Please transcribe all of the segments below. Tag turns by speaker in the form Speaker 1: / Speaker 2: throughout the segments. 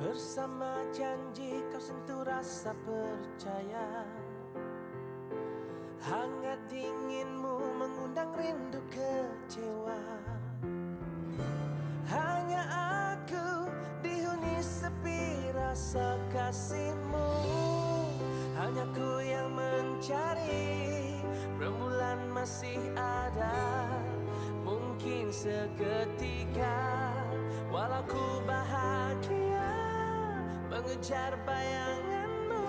Speaker 1: Bersama janji kau sentuh rasa percaya, hangat dinginmu mengundang rindu kecewa. Hanya aku dihuni sepi rasa kasihmu, hanya ku yang mencari. Rembulan masih ada, mungkin seketika, walau ku bahagia mengejar bayanganmu,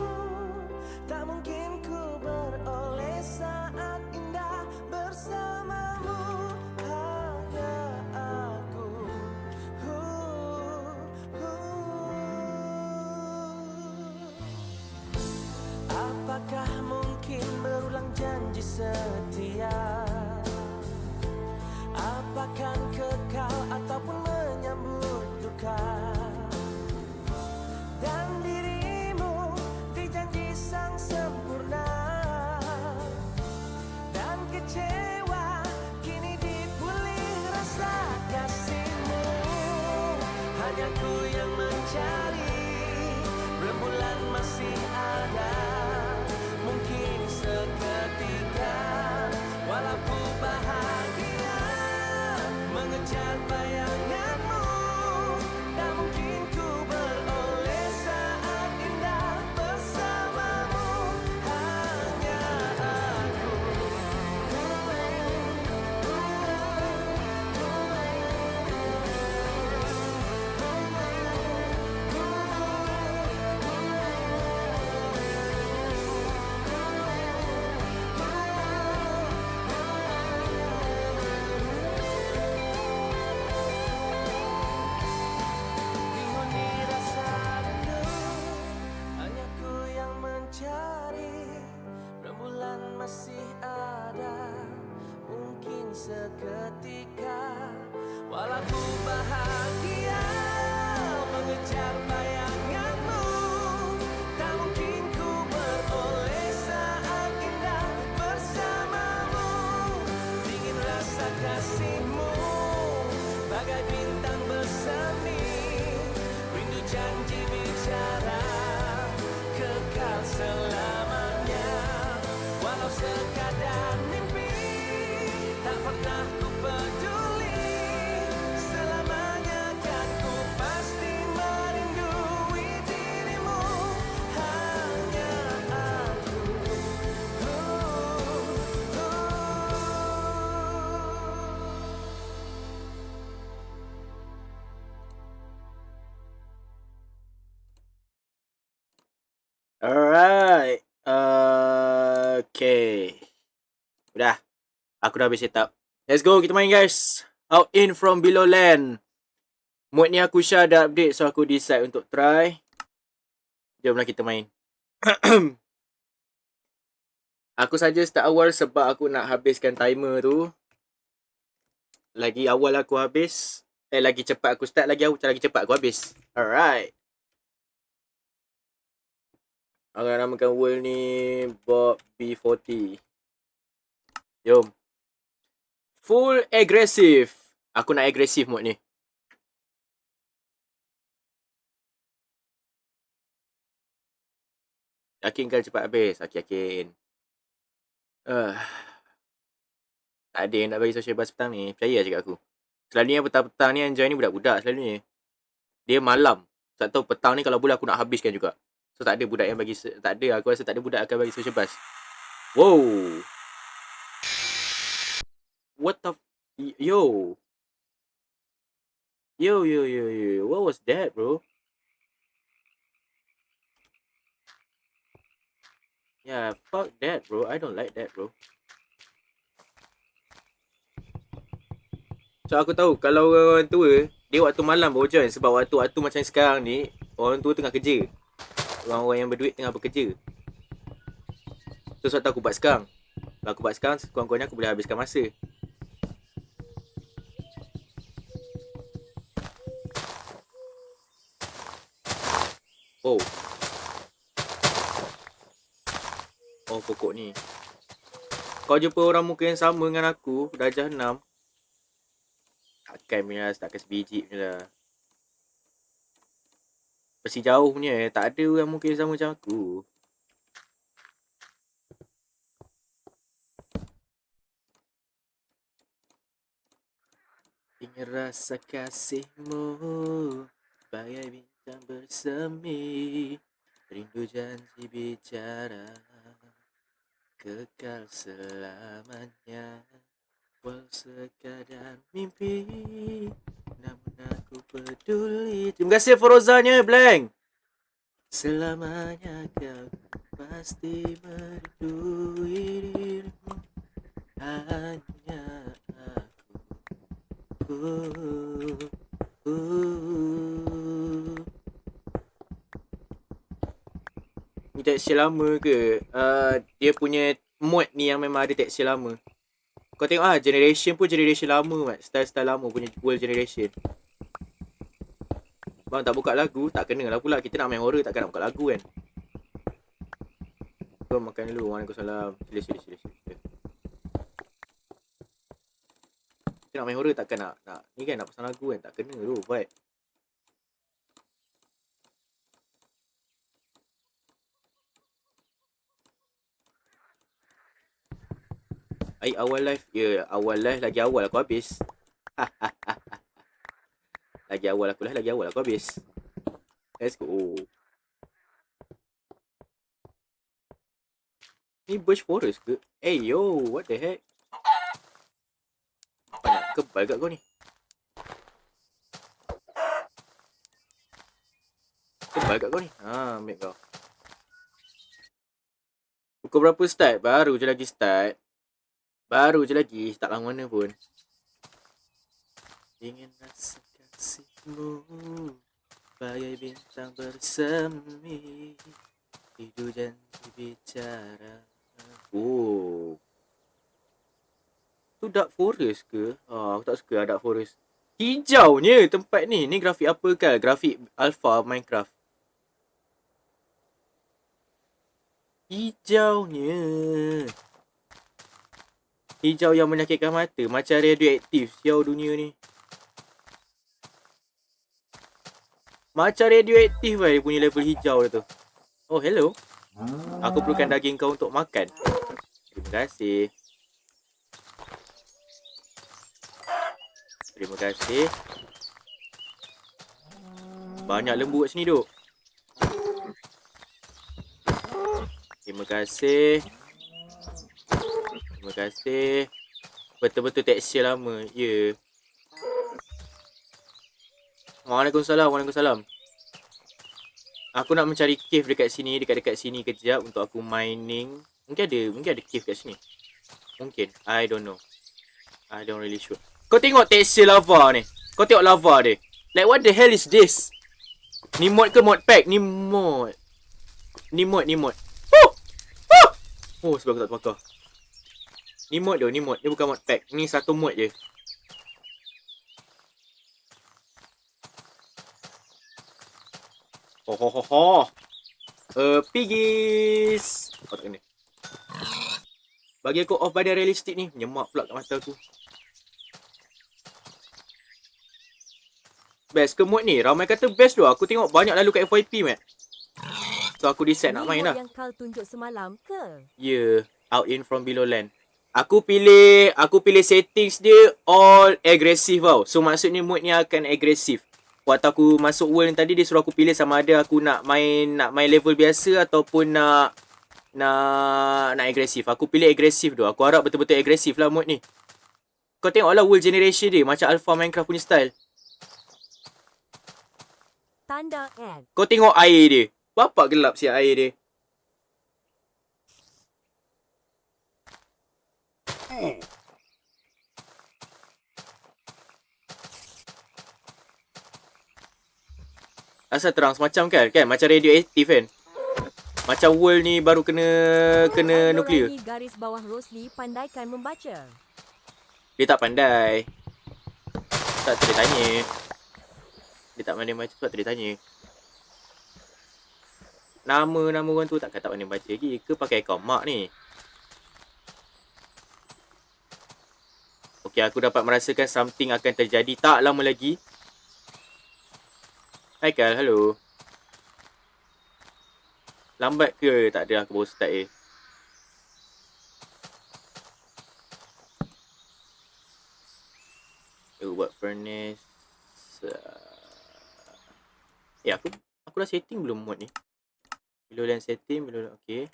Speaker 1: tak mungkin ku beroleh saat indah bersamamu. Hanya aku, apakah mungkin berulang janji setia? Apakah kekal ataupun menyambut duka? Dan dirimu dijanji sang sempurna, dan kecewa kini dipulih rasa kasihmu. Hanya ku yang mencari, rembulan masih ada, mungkin seketika, walau ku bahagia mengejar bayanganmu, tak mungkin ku beroleh saat indah bersamamu. Hanya aku, dihuni rasa rindu, hanya ku yang mencari. Rembulan masih ada, mungkin seketika, walau ku bahagia mengejar bayanganmu, tak mungkin ku beroleh saat indah bersamamu. Dingin rasa kasihmu, bagai bintang bersemi, rindu janji bicara, kekal selamanya. Walau sekadar mimpi, tak pernah ku peduli, selamanya kan ku pasti merindui dirimu. Hanya aku,
Speaker 2: Alright. Okay. Udah. Aku dah habis setup. Let's go, kita main guys. Out in from below land. Mod ni aku share dah update, so aku decide untuk try. Jomlah kita main. Aku saja start awal sebab aku nak habiskan timer tu. Lagi awal aku habis, lagi cepat aku start, lagi cepat aku habis. Alright. Aku namakan world ni Bob B40. Jom. Full aggressive. Aku nak aggressive mode ni. Yakin kan cepat habis? Yakin. Tak ada yang nak bagi social bus petang ni. Percaya cakap aku. Selalunya petang-petang ni yang join ni budak-budak selalunya. Dia malam. Tak tahu petang ni kalau boleh aku nak habiskan juga. So tak ada budak yang bagi, tak ada, aku rasa tak ada budak akan bagi social bus. Wow. What the yo. Yo. What was that, bro? Yeah, fuck that, bro. I don't like that, bro. So aku tahu kalau orang tua, dia waktu malam baru join. Sebab waktu macam sekarang ni, orang tua tengah kerja. Orang-orang yang berduit tengah bekerja. Tu sebab tu aku buat sekarang. Kalau aku buat sekarang, sekurang-kurangnya aku boleh habiskan masa. Oh. Oh, pokok ni. Kau jumpa orang muka yang sama dengan aku, darjah 6. Takkan punya lah, setakat sebiji punya lah. Pasti jauh punya, tak ada orang muka yang sama macam aku. Ingin rasa kasihmu bagai bintang bersemi, rindu janji bicara kekal selamanya, walau sekadar mimpi, namun aku peduli. Terima kasih Forozanya, Blank. Selamanya kau pasti merindui dirimu, hanya aku. Ni tekstil lama ke? Dia punya mod ni yang memang ada tekstil lama. Kau tengok generation pun generation lama, Mat. Style-style lama punya world generation. Bang tak buka lagu, tak kena lah pula. Kita nak main horror, takkan nak buka lagu kan. Kau makan dulu. Waalaikumsalam. Sila. Kita nak main horror, takkan nak ni kan, nak pasang lagu kan. Tak kena tu, vibe. Awal live, awal live lagi awal aku habis. Lagi awal aku habis. Let's go. Ni Bush Forest ke? Yo, what the heck? Banyak kebal kat kau ni. Kebal kat kau ni. Ambil kau. Pukul berapa start? Baru je lagi start. Tak lama mana pun. Ingin rasa kasihmu bagai bintang bersemi, rindu janji bicara. Oh. Tu Dark Forest ke? Aku tak suka Dark Forest. Hijaunya tempat ni. Ni grafik apa kan? Grafik alpha Minecraft. Hijaunya. Hijau yang menyakitkan mata. Macam radioaktif. Siau dunia ni. Macam radioaktif lah dia punya level hijau tu. Oh, hello. Aku perlukan daging kau untuk makan. Terima kasih. Terima kasih. Banyak lembu kat sini duk. Terima kasih. Terima kasih. Betul-betul tekstil lama. Ya. Waalaikumsalam. Aku nak mencari cave dekat sini kejap untuk aku mining. Mungkin ada cave kat sini. Mungkin. I don't know. I don't really sure. Kau tengok tekstil lava ni. Kau tengok lava dia. Like what the hell is this? Ni mod ke mod pack? Ni mod. Oh, sebab aku tak terbakar. Ni mod. Dia bukan mod pack. Ni satu mod je. Piggies. Oh, tak kena. Bagi aku off badan realistik ni. Nyemak pula kat mata aku. Best ke mod ni? Ramai kata best tu. Aku tengok banyak lalu kat FYP, Mat. So aku decide nak main lah.
Speaker 3: Yang kau tunjuk semalam ke?
Speaker 2: Yeah, out in from below land. Aku pilih settings dia all agresif tau. So maksudnya mod ni akan agresif. Waktu aku masuk world tadi dia suruh aku pilih sama ada aku nak main level biasa ataupun nak agresif. Aku pilih agresif tu. Aku harap betul-betul agresif lah mod ni. Kau tengoklah world generation dia macam alpha Minecraft punya style.
Speaker 3: Tanda N.
Speaker 2: Kau tengok air dia. Bapak gelap siap air dia. Asal terang semacam kan? Macam radioaktif kan? Macam world ni baru kena nuklear.
Speaker 3: Nurani garis bawah Rosli pandaikan membaca.
Speaker 2: Dia tak pandai. Tak boleh tanya. Dia tak pandai baca sebab tu dia tanya. Nama orang tu takkan tak pandai baca lagi. Ke pakai akaun mak ni? Okay, aku dapat merasakan something akan terjadi tak lama lagi. Haikal, hello. Lambat ke? Tak ada, aku baru start buat furnace. Aku dah setting belum mod ni? Below dan setting, okay.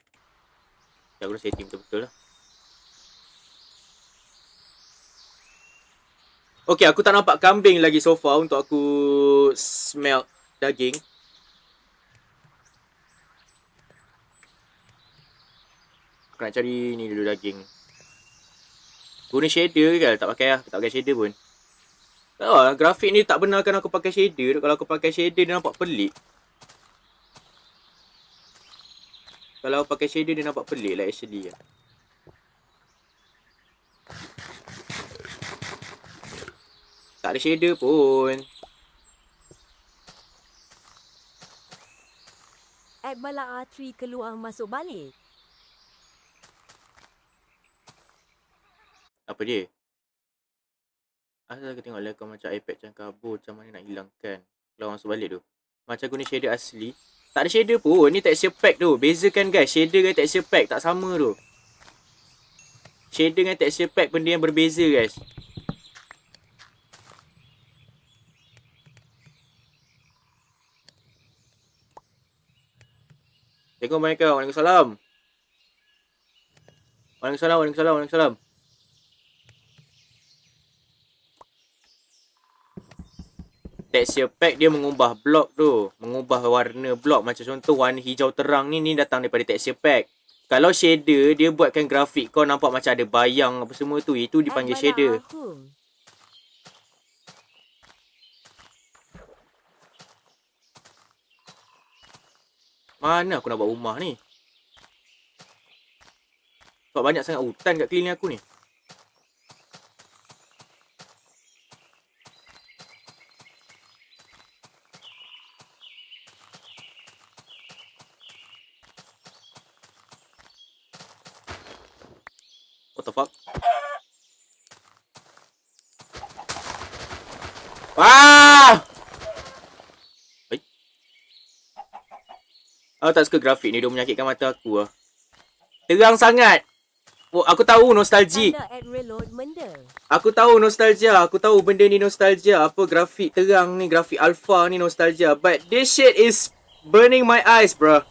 Speaker 2: Aku dah setting betul-betul lah. Okay, aku tak nampak kambing lagi so far untuk aku smelt daging. Aku nak cari ni dulu daging. Guna shader ke? Tak pakai lah. Tak pakai shader pun. Grafik ni tak benarkan aku pakai shader. Kalau aku pakai shader dia nampak pelik. Kalau pakai shader dia nampak pelik lah actually. Tak ada shader pun.
Speaker 3: Bala R3 keluar masuk balik.
Speaker 2: Apa dia? Asal aku tengok lah kau macam iPad macam kabur. Macam mana nak hilangkan. Kalau masuk balik tu. Macam guna shader asli. Tak ada shader pun. Ni texture pack tu. Bezakan guys. Shader dengan texture pack tak sama tu. Shader dengan texture pack benda yang berbeza guys. Assalamualaikum. Waalaikumsalam. Waalaikumsalam. Texture pack dia mengubah blok tu. Mengubah warna blok. Macam contoh warna hijau terang ni datang daripada texture pack. Kalau shader, dia buatkan grafik kau nampak macam ada bayang apa semua tu. Itu dipanggil shader. Mana aku nak buat rumah ni? Sebab banyak sangat hutan kat keliling aku ni. What the fuck? Wah! Aku tak suka grafik ni. Dia menyakitkan mata aku lah. Terang sangat. Oh, aku tahu nostalgic. Aku tahu nostalgia. Aku tahu benda ni nostalgia. Apa grafik terang ni. Grafik alpha ni nostalgia. But this shit is burning my eyes, bro.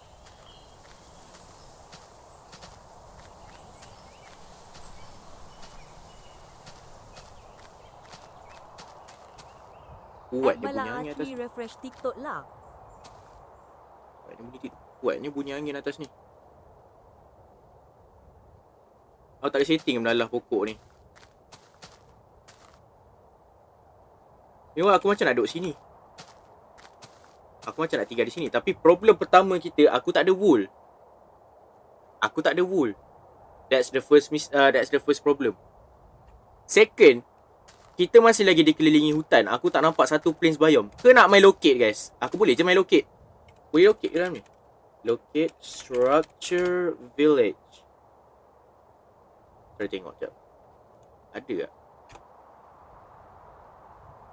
Speaker 2: Kuat dia bunyi angin atas.
Speaker 3: Refresh TikTok lah.
Speaker 2: Kuatnya bunyi angin atas ni. Aku tak ada setting mendalah pokok ni. Memang aku macam nak duduk sini. Aku macam nak tinggal di sini. Tapi problem pertama kita, aku tak ada wool. That's the first problem. Second, kita masih lagi dikelilingi hutan. Aku tak nampak satu plains biome. Ke nak main locate guys? Aku boleh je main locate. Boleh locate ke dalam ni? Locate structure village. Kita tengok sekejap. Ada tak?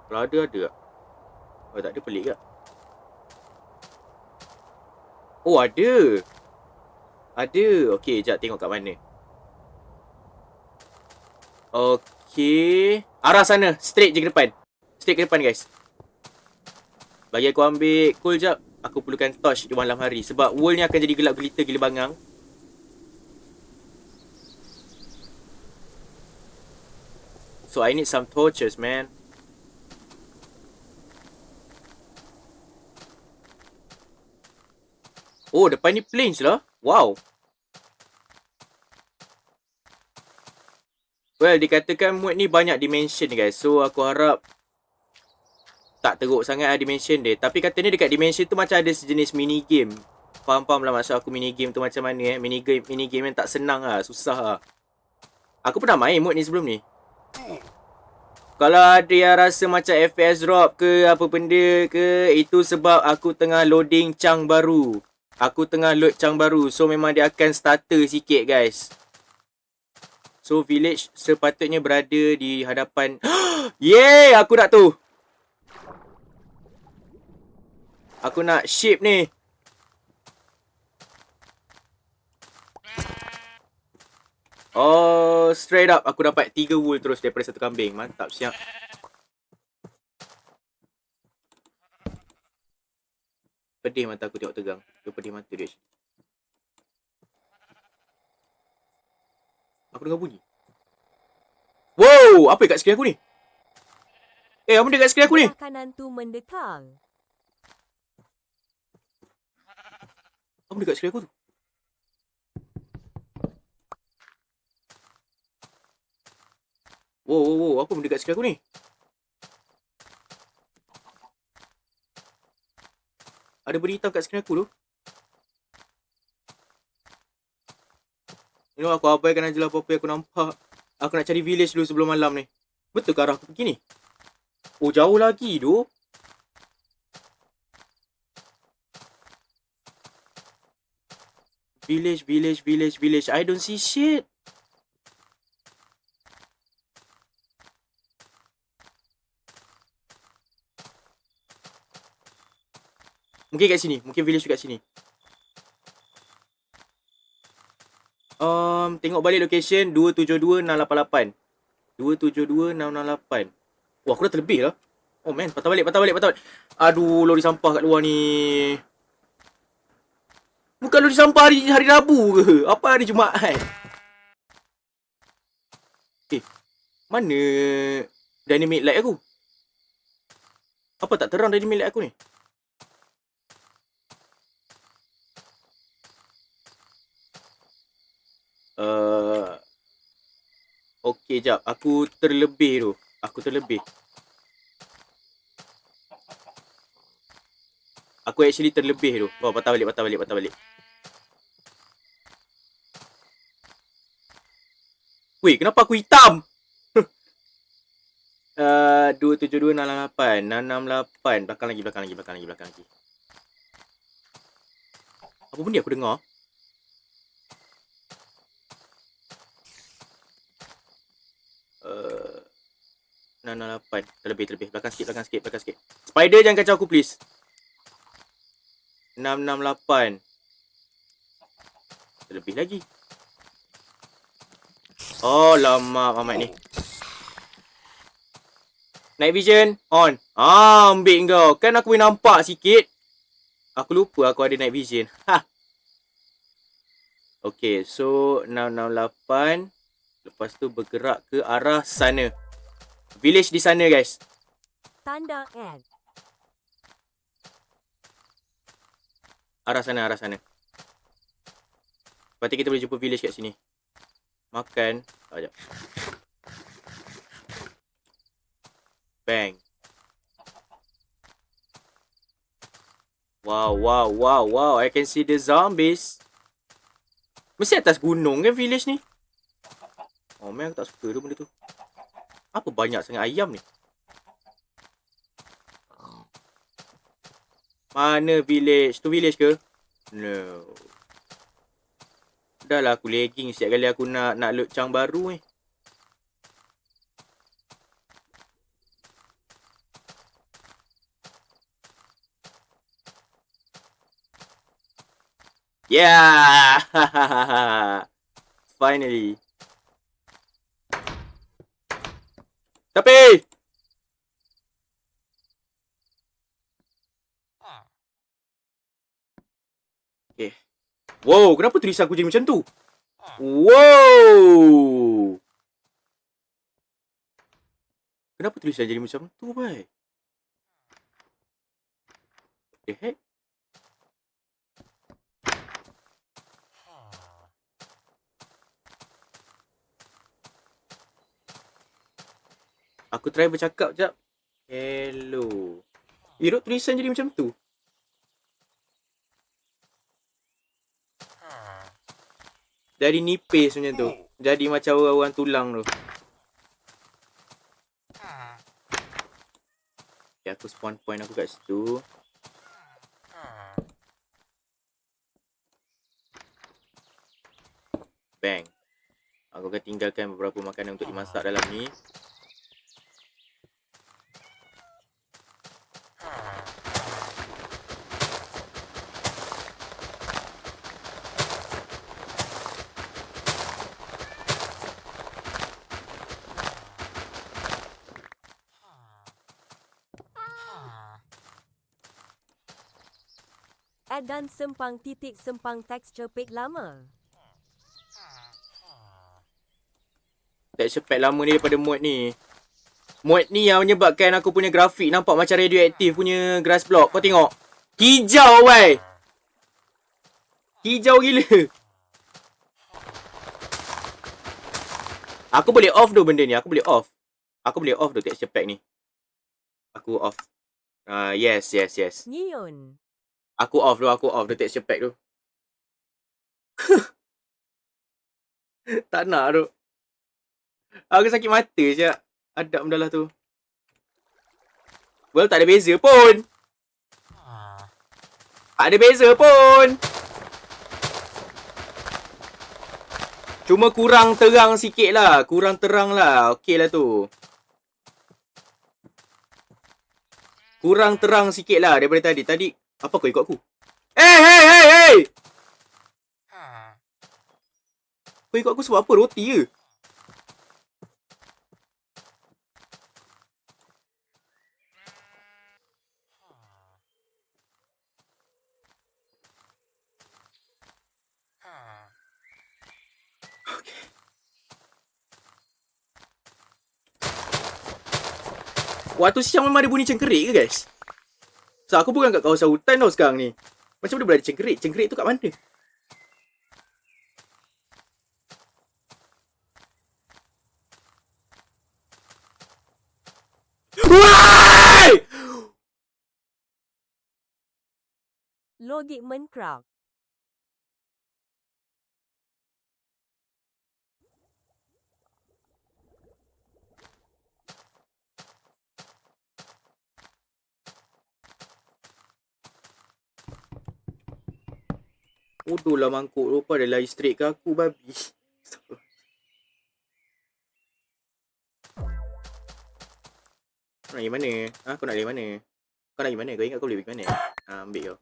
Speaker 2: Kalau ada tak? Oh tak ada, pelik tak? Oh ada. Okay, sekejap tengok kat mana. Okay. Arah sana. Straight je ke depan. Guys. Bagi aku ambil coal jap. Aku perlukan torch di malam hari. Sebab world ni akan jadi gelap gelita gila bangang. So I need some torches, man. Oh, depan ni plains lah. Wow. Well, dikatakan mod ni banyak dimension guys. So aku harap tak teruk sangat lah dimension dia. Tapi katanya dekat dimension tu macam ada sejenis mini game. Faham lah maksud aku minigame tu macam mana Minigame yang tak senang lah. Susah lah. Aku pernah main mode ni sebelum ni. Kalau ada yang rasa macam FPS drop ke apa benda ke, itu sebab aku tengah loading chunk baru. Aku tengah load chunk baru. So memang dia akan starter sikit guys. So village sepatutnya berada di hadapan. Yeay, aku nak tu. Aku nak ship ni. Oh, straight up aku dapat 3 wool terus daripada satu kambing. Mantap siap. Pedih mata aku tengok tegang. Dia pedih mata dia. Aku dengar bunyi. Wow, apa dekat skrin aku ni? Apa benda dekat skrin aku ni?
Speaker 3: Belah kanan tu mendekang.
Speaker 2: Apa dekat skrin aku tu? Wow, apa benda dekat skrin aku ni? Ada benda hitam kat skrin aku tu. You know, aku abaikan aja lah apa-apa yang aku nampak. Aku nak cari village dulu sebelum malam ni. Betul ke arah aku pergi ni? Oh, jauh lagi tu. Village. I don't see shit. Mungkin kat sini. Mungkin village kat sini. Tengok balik location 272688. 272668. Wah, aku dah terlebih lah. Oh man, patah balik. Aduh, lori sampah kat luar ni. Bukan lori sampah hari Rabu ke? Apa hari Jumaat? Mana dynamic light aku? Apa tak terang dynamic light aku ni? Okey, jap. Aku terlebih tu. Aku actually terlebih tu. Oh, patah balik. Weh, kenapa aku hitam? 27268. 668. Belakang lagi. Apa benda aku dengar? Uh, 668. Terlebih. Belakang sikit. Spider jangan kacau aku please. 668. Terlebih lagi. Oh, lama amat ni. Night vision on. Ambil kau. Kan aku boleh nampak sikit. Aku lupa aku ada night vision. Okay, so 668. Lepas tu bergerak ke arah sana. Village di sana guys.
Speaker 3: Tanda N.
Speaker 2: Arah sana. Lepas tu kita boleh jumpa village kat sini. Makan. Sekejap. Bang. Wow. I can see the zombies. Mesti atas gunung kan village ni? Oh man, aku tak suka tu benda tu. Apa banyak sangat ayam ni? Mana village? Tu village ke? No. Dah lah aku lagging setiap kali aku nak load chunk baru ni. Yeah! Finally. Tapi! Okay. Wow, kenapa tulisan aku jadi macam tu? Wow! Kenapa tulisan jadi macam tu, bhai? The heck? Aku try bercakap jap. Hello. Iruk tulisan jadi macam tu. Jadi nipis macam tu. Jadi macam orang tulang tu. Okay, aku spawn point aku kat situ. Bang. Aku akan tinggalkan beberapa makanan untuk dimasak dalam ni.
Speaker 3: Add dan sempang titik sempang texture pack lama.
Speaker 2: Texture pack lama ni daripada mod ni. Mod ni yang menyebabkan aku punya grafik nampak macam radioaktif punya grass block. Kau tengok. Hijau wai. Hijau gila. Aku boleh off tu benda ni. Aku boleh off. Aku boleh off tu texture pack ni. Aku off. Yes.
Speaker 3: Neon.
Speaker 2: Aku off the texture pack tu. Tak nak tu. Aku sakit mata je. Adab benda lah tu. Well, tak ada beza pun. Tak ada beza pun. Cuma kurang terang sikit lah. Kurang terang lah. Okey lah tu. Kurang terang sikit lah daripada tadi. Tadi, apa kau ikut aku? Hey! Kau ikut aku sebab apa? Roti ke? Waktu siang memang ada bunyi cengkerik ke guys? So aku bukan kat kawasan hutan tau sekarang ni. Macam mana boleh ada cengkerik? Cengkerik tu kat mana? Why?
Speaker 3: Logik Minecraft.
Speaker 2: Bodoh lah mangkuk tu. Pada lari straight ke aku babi. Kau nak pergi mana? Kau nak pergi mana? Kau nak pergi mana? Kau ingat kau boleh pergi mana? Ambil kau.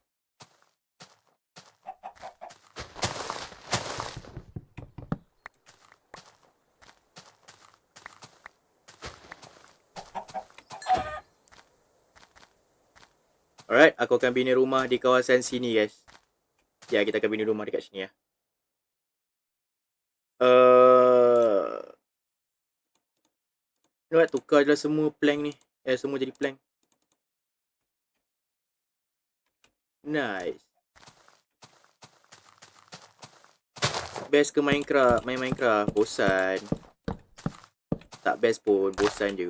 Speaker 2: Alright, aku akan bina rumah di kawasan sini guys. Ya, kita akan bina rumah dekat sini ya. Alright, tukar je lah semua plank ni. Semua jadi plank. Nice. Best ke Minecraft? Main Minecraft. Bosan. Tak best pun. Bosan je.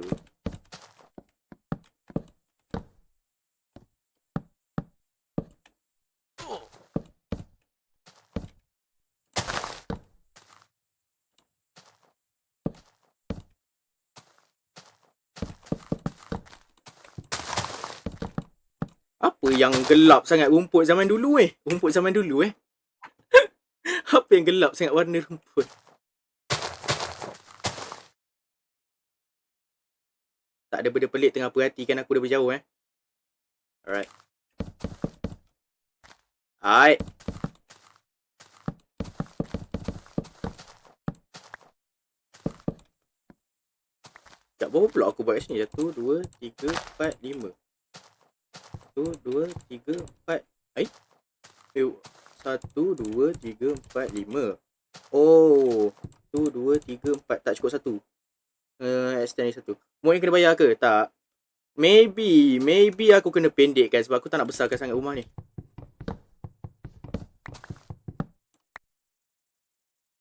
Speaker 2: Apa yang gelap sangat rumput zaman dulu Rumput zaman dulu Apa yang gelap sangat warna rumput? Tak ada benda pelik tengah perhatikan aku dari jauh Alright. Alright. Tak berapa pula aku buat kat sini? 1, 2, 3, 4, 5. 1, 2, 3, 4. 1, 2, 3, 4, 5. Oh, 1, 2, 3, 4. Tak cukup 1. Extend ni 1. Mod ni kena bayar ke? Tak. Maybe aku kena pendekkan sebab aku tak nak besarkan sangat rumah ni.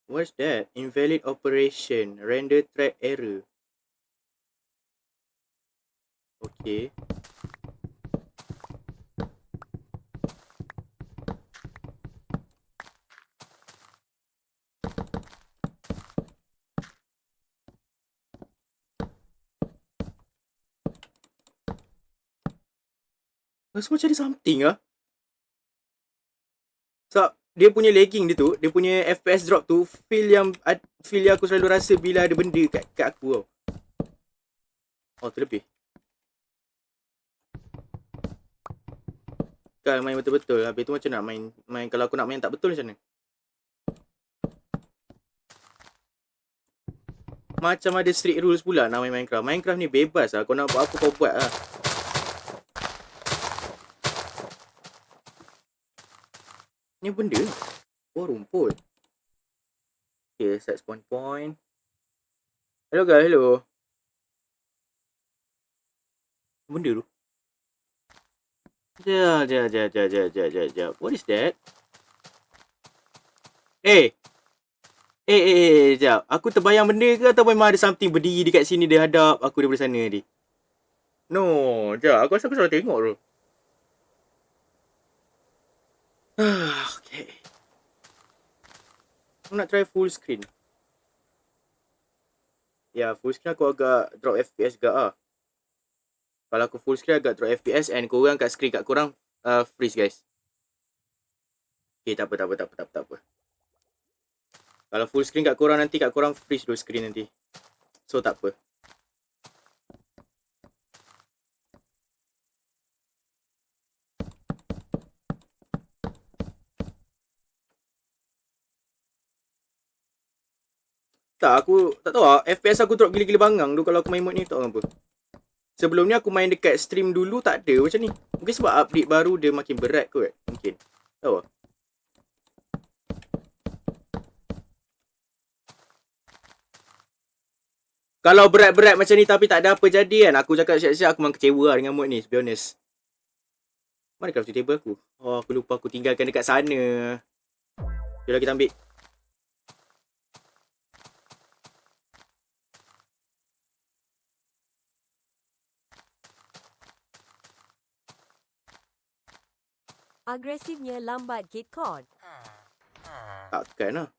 Speaker 2: What's that? Invalid operation. Render track error. Okay. Rasa macam ada something lah. Sebab dia punya lagging dia tu, dia punya FPS drop tu, feel yang aku selalu rasa bila ada benda kat aku tau. Oh, terlebih. Kan main betul-betul. Habis tu macam nak main kalau aku nak main tak betul macam mana? Macam ada strict rules pula nak main Minecraft. Minecraft ni bebas lah. Kau nak buat apa kau buat lah. Ni benda. Oh, rumput. Okay, set spawn point. Hello guys, hello. Benda tu. Jap. What is that? Jap. Aku terbayang benda ke atau memang ada something berdiri dekat sini dia hadap aku daripada sana tadi? No, jap. Aku rasa aku salah tengok tu. Okay. Aku nak try full screen. Ya, full screen aku agak drop FPS gak ah. Kalau aku full screen agak drop FPS and korang kat screen kat korang freeze guys. Okay, tak apa. Kalau full screen kat korang nanti kat korang freeze dulu screen nanti. So tak apa. Tak, aku tak tahu lah. FPS aku drop gila-gila bangang tu kalau aku main mode ni, tak tahu kenapa. Sebelum ni aku main dekat stream dulu tak ada macam ni. Mungkin sebab update baru dia makin berat kot. Mungkin. Tahu lah. Kalau berat-berat macam ni tapi tak ada apa jadi kan. Aku cakap siap-siap aku memang kecewa lah dengan mode ni, to be honest. Mana crafting table aku? Oh, aku lupa aku tinggalkan dekat sana. Jom kita ambil.
Speaker 3: Agresifnya lambat gate code.
Speaker 2: Takkan lah.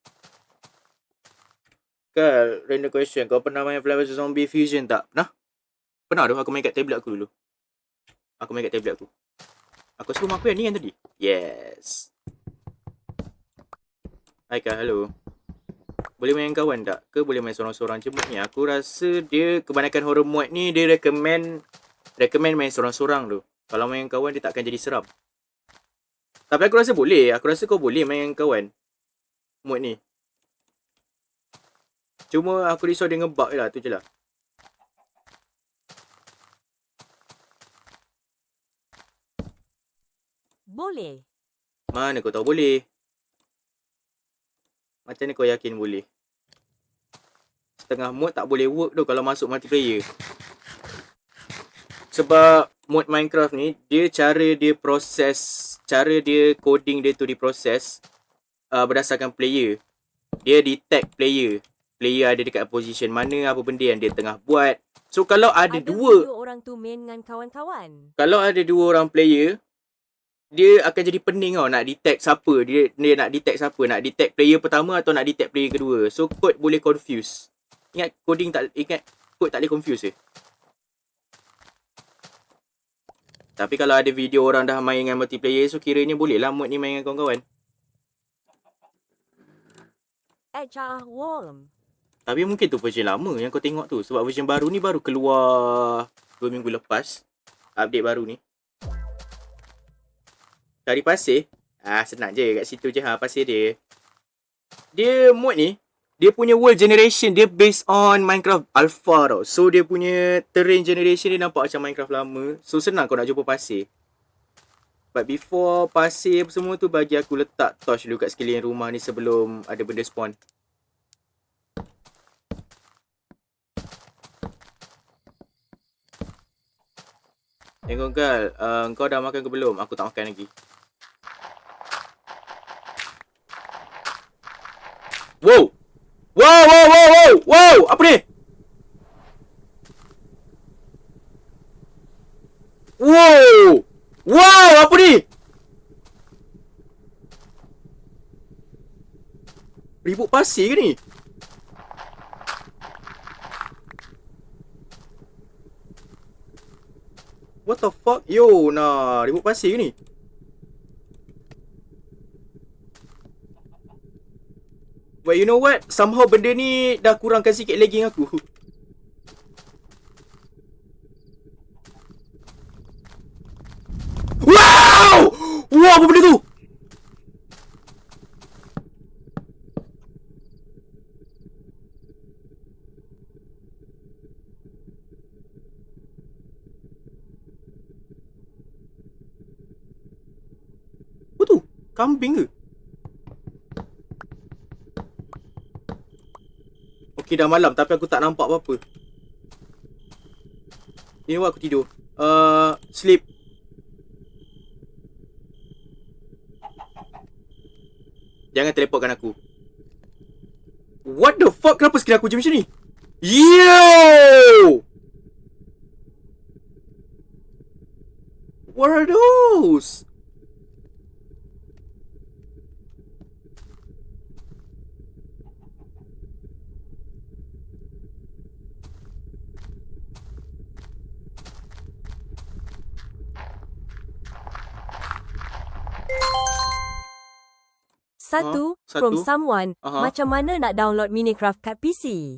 Speaker 2: Kan, random question. Kau pernah main Plants vs Zombie Fusion tak? Pernah tu. Aku main kat tablet aku dulu. Aku rasa rumah aku yang ni yang tadi. Yes. Hai Kak, hello. Boleh main kawan tak? Ke boleh main sorang-sorang je mod ni? Aku rasa dia, kebanyakan horror mod ni, dia recommend main sorang-sorang tu. Kalau main kawan, dia takkan jadi seram. Tapi aku rasa boleh. Aku rasa kau boleh main kawan mod ni. Cuma aku risau dia ngebug je lah. Tu je lah.
Speaker 3: Boleh.
Speaker 2: Mana kau tahu boleh? Macam ni kau yakin boleh? Setengah mod tak boleh work tu kalau masuk multiplayer. Sebab mod Minecraft ni, dia cara dia coding dia tu diproses berdasarkan player. Dia detect player ada dekat position mana, apa benda yang dia tengah buat. So kalau ada dua
Speaker 3: orang tu main dengan kawan-kawan.
Speaker 2: Kalau ada dua orang player, dia akan jadi pening tau nak detect siapa. Dia nak detect siapa, nak detect player pertama atau nak detect player kedua. So code boleh confuse. Ingat code tak boleh confuse je. Tapi kalau ada video orang dah main dengan multiplayer, so kiranya boleh lah mod ni main dengan kawan-kawan.
Speaker 3: Worm.
Speaker 2: Tapi mungkin tu version lama yang kau tengok tu. Sebab version baru ni baru keluar 2 minggu lepas. Update baru ni. Cari pasir. Senang je kat situ je pasir dia. Dia mod ni, dia punya world generation dia based on Minecraft Alpha tau. So dia punya terrain generation dia nampak macam Minecraft lama. So senang kau nak jumpa pasir. But before pasir semua tu, bagi aku letak torch dulu kat sekeliling rumah ni sebelum ada benda spawn. Tengok Gal, kau dah makan ke belum? Aku tak makan lagi. Wow! Wow! Apa ni? Wow! Apa ni? Ribut pasir ke ni? What the fuck? Yo, nah, ribut pasir ke ni? But you know what? Somehow benda ni dah kurangkan sikit lagging aku. Wow! Wow, apa benda tu? Apa tu? Kambing ke? Okay, dah malam tapi aku tak nampak apa-apa. Ni aku tidur. Sleep. Jangan teleportkan aku. What the fuck? Kenapa skin aku macam ni? Yo! What are those?
Speaker 3: Satu,
Speaker 2: Satu.
Speaker 3: from someone,
Speaker 2: Aha.
Speaker 3: macam mana nak download Minecraft kat PC?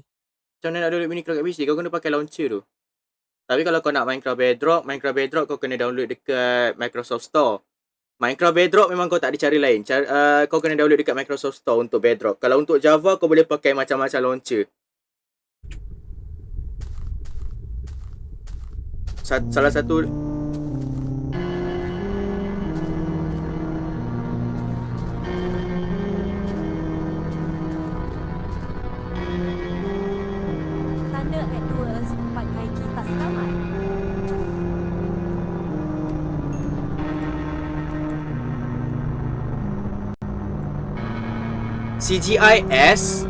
Speaker 2: Macam mana nak download Minecraft kat PC? Kau kena pakai launcher tu. Tapi kalau kau nak Minecraft Bedrock kau kena download dekat Microsoft Store. Minecraft Bedrock memang kau tak ada cara lain. Kau kena download dekat Microsoft Store untuk Bedrock. Kalau untuk Java kau boleh pakai macam-macam launcher. Salah satu
Speaker 3: Tanda AdWords pakai kita selamat.
Speaker 2: CGIS.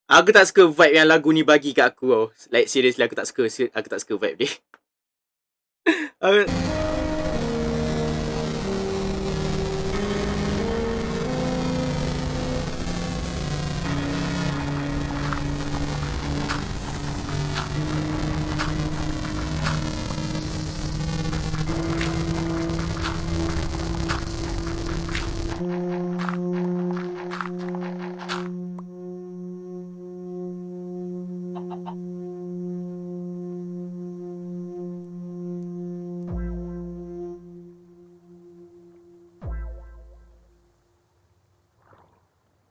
Speaker 2: Aku tak suka vibe yang lagu ni bagi kat aku tau. Like seriously aku tak suka vibe dia. Aku-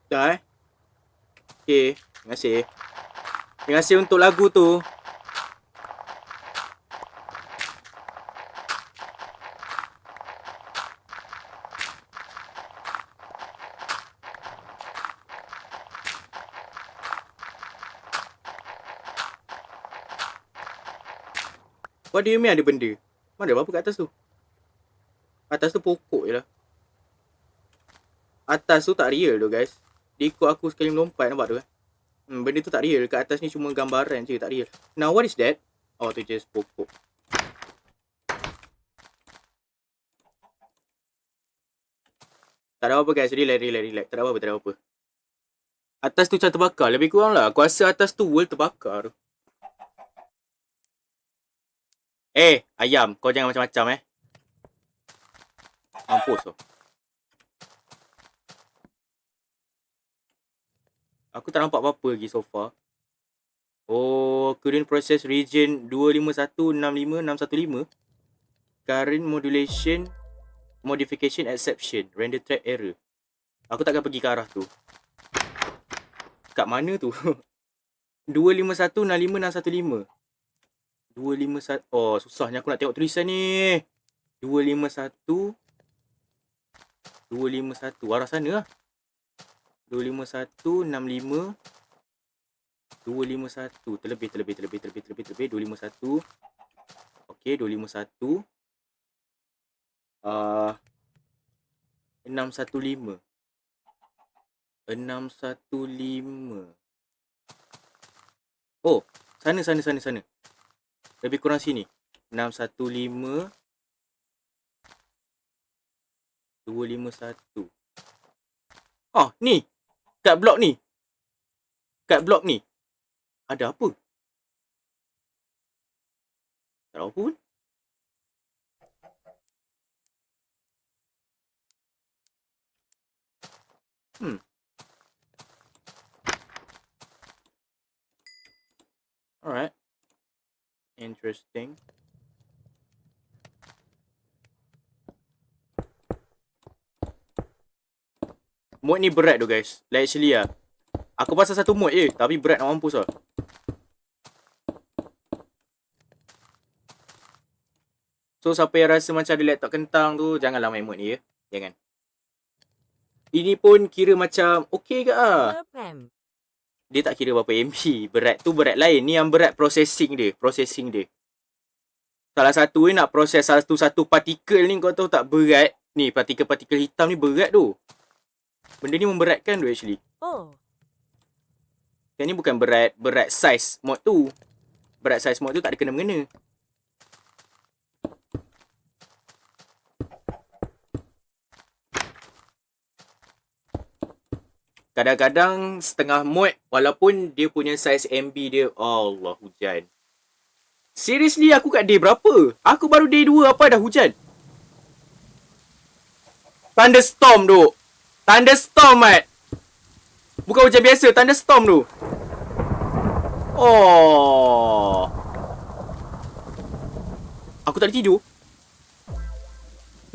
Speaker 2: Dah Okay, terima kasih. Terima kasih untuk lagu tu. What do you mean ada benda? Mana ada apa kat atas tu? Atas tu pokok je lah. Atas tu tak real tu guys. Dia ikut aku sekali melompat, nampak tu kan? Benda tu tak real. Kat atas ni cuma gambaran je, tak real. Now what is that? Oh tu just pokok. Tak ada apa guys, relax. Tak ada apa. Atas tu macam terbakar, lebih kurang lah. Aku rasa atas tu world terbakar tu. Ayam, kau jangan macam-macam Mampus tu. Aku tak nampak apa-apa lagi so far. Oh, current process region 25165.615. Current modulation modification exception, render track error. Aku takkan pergi ke arah tu. Kat mana tu? 25165615. 251. Oh, susahnya aku nak tengok tulisan ni. 251. 251. Arah sana lah. 25165. 251. Terlebih. 251. Okey, 251. 615. 615. Oh, sana. Lebih kurang sini. 615 251. Oh, ni. Kat blok ni. Ada apa? Tak tahu apa pun. Alright. Interesting. Mod ni berat tu guys. Like actually lah. Aku pasal satu mod je. Tapi berat nak mampus lah. So siapa yang rasa macam ada laptop kentang tu, janganlah main mod ni ya. Jangan. Ini pun kira macam okay ke lah.
Speaker 3: Pam.
Speaker 2: Dia tak kira berapa MB. Berat tu berat lain. Ni yang berat processing dia. Salah satu ni nak proses satu-satu partikel ni, kau tahu tak berat. Ni partikel-partikel hitam ni berat tu. Benda ni memberatkan tu actually.
Speaker 3: Oh.
Speaker 2: Yang ni bukan berat size mod tu. Berat size mod tu tak ada kena-mengena. Kadang-kadang setengah mod walaupun dia punya size MB dia, Allah hujan. Seriously aku kat day berapa? Aku baru day 2 apa dah hujan. Thunderstorm tu. Thunderstorm mat. Bukan hujan biasa, thunderstorm tu. Oh. Aku tak tidur.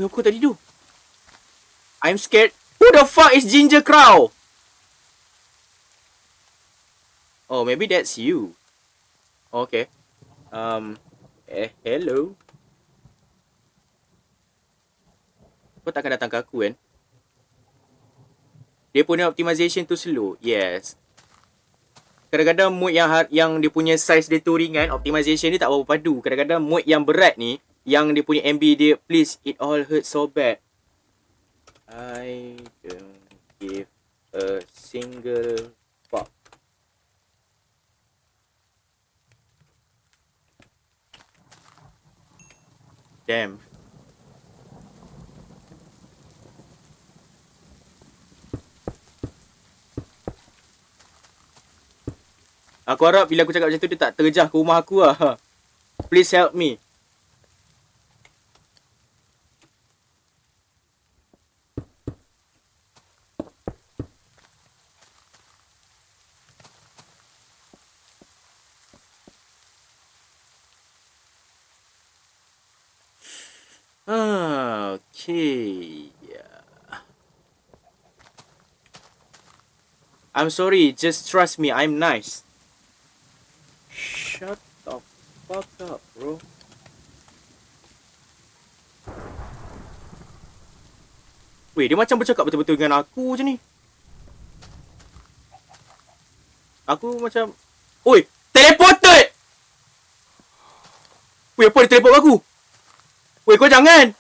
Speaker 2: Aku tak tidur. I'm scared. Who the fuck is Ginger Crow? Oh, maybe that's you. Okay. Hello. Kau takkan datang ke aku kan? Dia punya optimization tu slow. Yes. Kadang-kadang mood yang dia punya size dia tu ringan, optimization dia tak berapa padu. Kadang-kadang mood yang berat ni, yang dia punya MB dia, please, it all hurts so bad. I don't give a single fuck. Damn. Aku harap bila aku cakap macam tu dia tak terjah ke rumah aku lah. Please help me. Okay. I'm sorry, just trust me, I'm nice. Shut the fuck up, bro. Weh, dia macam bercakap betul-betul dengan aku je ni. Aku macam... Oi, teleported! Weh, apa dia teleport aku? Weh, kau jangan!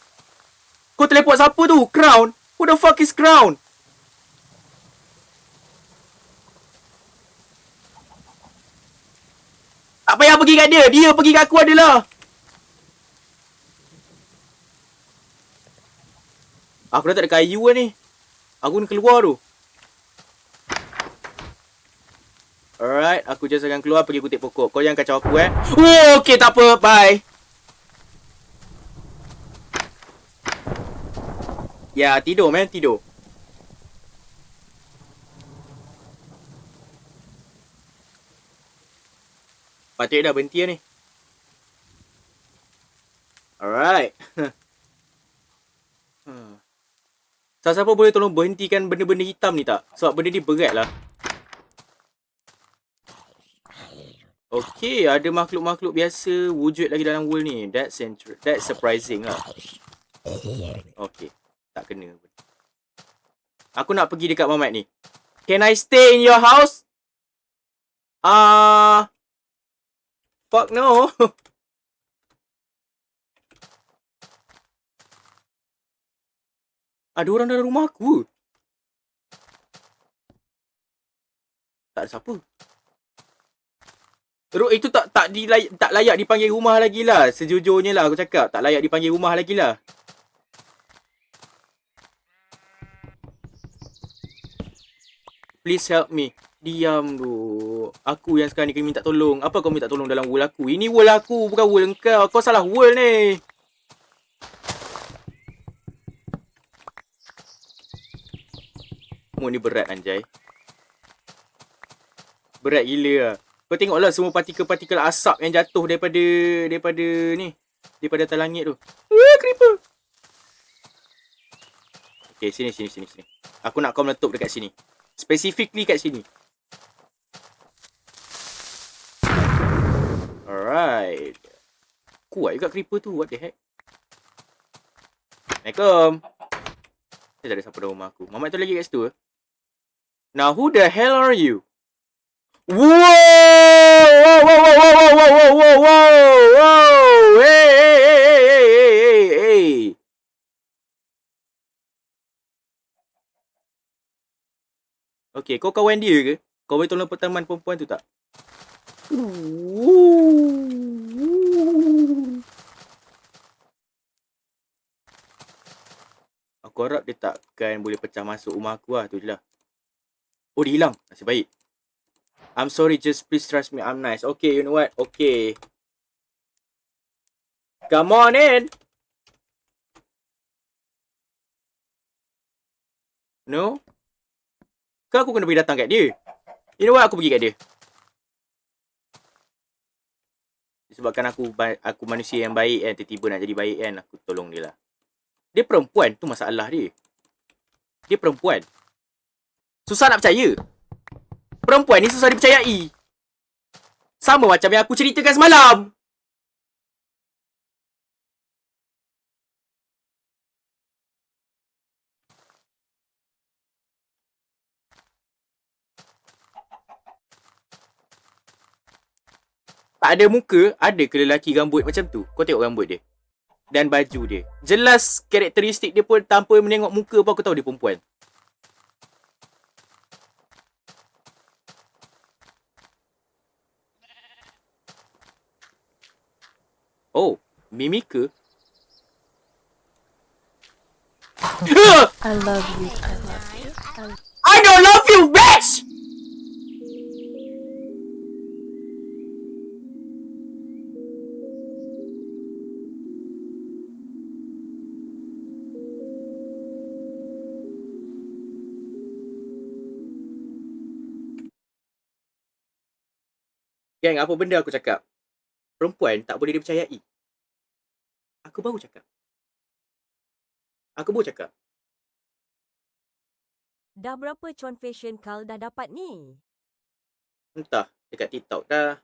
Speaker 2: Kau teleport siapa tu? Crown? Who the fuck is Crown? Tak payah pergi kat dia. Dia pergi kat aku adalah. Aku dah tak ada kayu lah ni. Aku ni keluar tu. Alright. Aku just akan keluar pergi kutip pokok. Kau jangan kacau aku Oh, okay, tak apa. Bye. Ya, tidur man. Tidur. Patut dah berhenti ni. Alright. Siapa boleh tolong berhentikan benda-benda hitam ni tak? Sebab benda ni berat lah. Okay, ada makhluk-makhluk biasa wujud lagi dalam world ni. That's surprising lah. Okay, tak kena pun. Aku nak pergi dekat Mamat ni. Can I stay in your house? Fuck no. Ada orang dalam rumah aku. Tak ada siapa. Terus itu tak layak dipanggil rumah lagi lah. Sejujurnya lah aku cakap. Tak layak dipanggil rumah lagi lah. Please help me. Diam tu. Aku yang sekarang ni kena minta tolong. Apa kau minta tolong dalam world aku? Ini world aku, bukan world kau. Kau salah world ni. Semua ni berat Anjay. Berat gila lah. Kau tengoklah semua partikel-partikel asap yang jatuh daripada ni. Daripada atas langit tu. Creeper. Okay, sini. Aku nak kau meletup dekat sini. Specifically kat sini. Alright. Kuat juga creeper tu. What the heck? Assalamualaikum. Saya tak ada siapa dalam rumah aku. Mamat tu lagi kat situ ke? Now who the hell are you? Whoa! Hey. Okay, kau kawan dia ke? Kau boleh tolong teman perempuan tu tak? Aku harap dia takkan boleh pecah masuk rumah aku lah. Tu je lah. Oh, dia hilang. Nasib baik. I'm sorry, just please trust me. I'm nice. Okay, you know what? Okay. Come on in. No? Ke aku kena pergi datang kat dia? You know what? Aku pergi kat dia. Disebabkan aku manusia yang baik kan. Tiba-tiba nak jadi baik kan. Aku tolong dia lah. Dia perempuan. Tu masalah dia. Dia perempuan. Susah nak percaya. Perempuan ni susah dipercayai. Sama macam yang aku ceritakan semalam. Tak ada muka, ada ke lelaki rambut macam tu? Kau tengok rambut dia. Dan baju dia. Jelas karakteristik dia pun tanpa menengok muka pun aku tahu dia perempuan. Oh, Mimika.
Speaker 4: I love you.
Speaker 2: I don't love you, bitch! Gang, apa benda aku cakap? Perempuan tak boleh dipercayai. Aku baru cakap.
Speaker 3: Dah berapa cuan fashion kau dah dapat ni?
Speaker 2: Entah, dekat TikTok dah.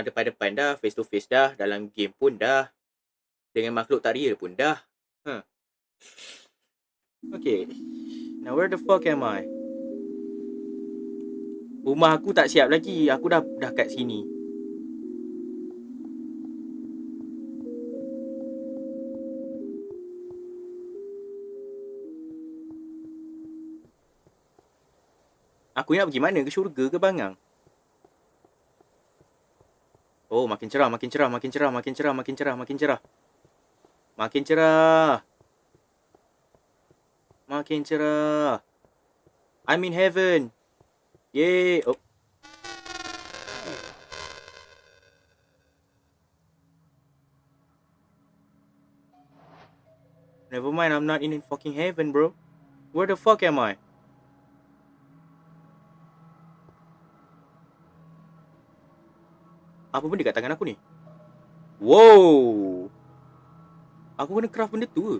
Speaker 2: Depan-depan dah, face to face dah, dalam game pun dah. Dengan makhluk tak real pun dah. Okay. Now where the fuck am I? Rumah aku tak siap lagi. Aku dah kat sini. Aku nak pergi mana? Ke syurga ke bangang? Oh, makin cerah. I'm in heaven. Yay. Oh. Never mind, I'm not in fucking heaven, bro. Where the fuck am I? Apa benda kat tangan aku ni? Wow. Aku kena craft benda tu ke?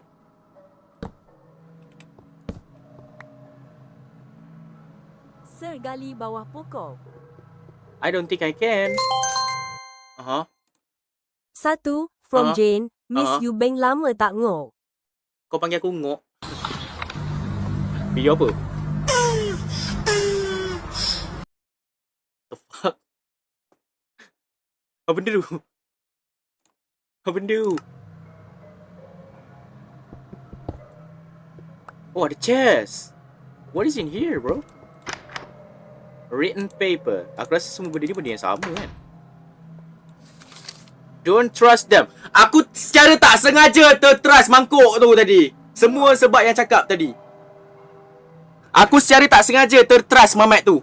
Speaker 3: Sergali bawah pokok.
Speaker 2: I don't think I can. Uh-huh.
Speaker 3: 1. From Jane, Miss
Speaker 2: Uh-huh.
Speaker 3: you bang lama tak ngok.
Speaker 2: Kau panggil aku ngok. Video apa? The fuck? Apa benda tu? Apa benda tu? Oh, ada chest. What is in here, bro? Written paper. Aku rasa semua benda ni benda yang sama kan? Don't trust them. Aku secara tak sengaja tertrust mangkuk tu tadi. Semua sebab yang cakap tadi. Aku secara tak sengaja tertrust Mamat tu.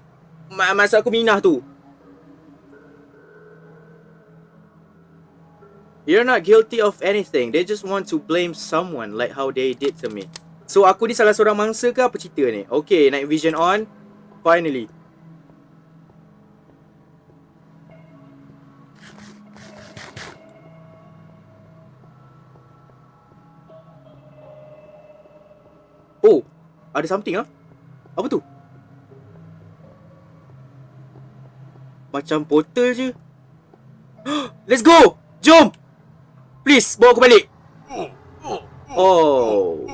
Speaker 2: Masa aku minah tu. You're not guilty of anything. They just want to blame someone like how they did to me. So aku ni salah seorang mangsa ke apa cerita ni? Okay, night vision on. Finally. Oh, ada something ah. Apa tu? Macam portal je. Let's go! Jom! Please, bawa aku balik. Oh.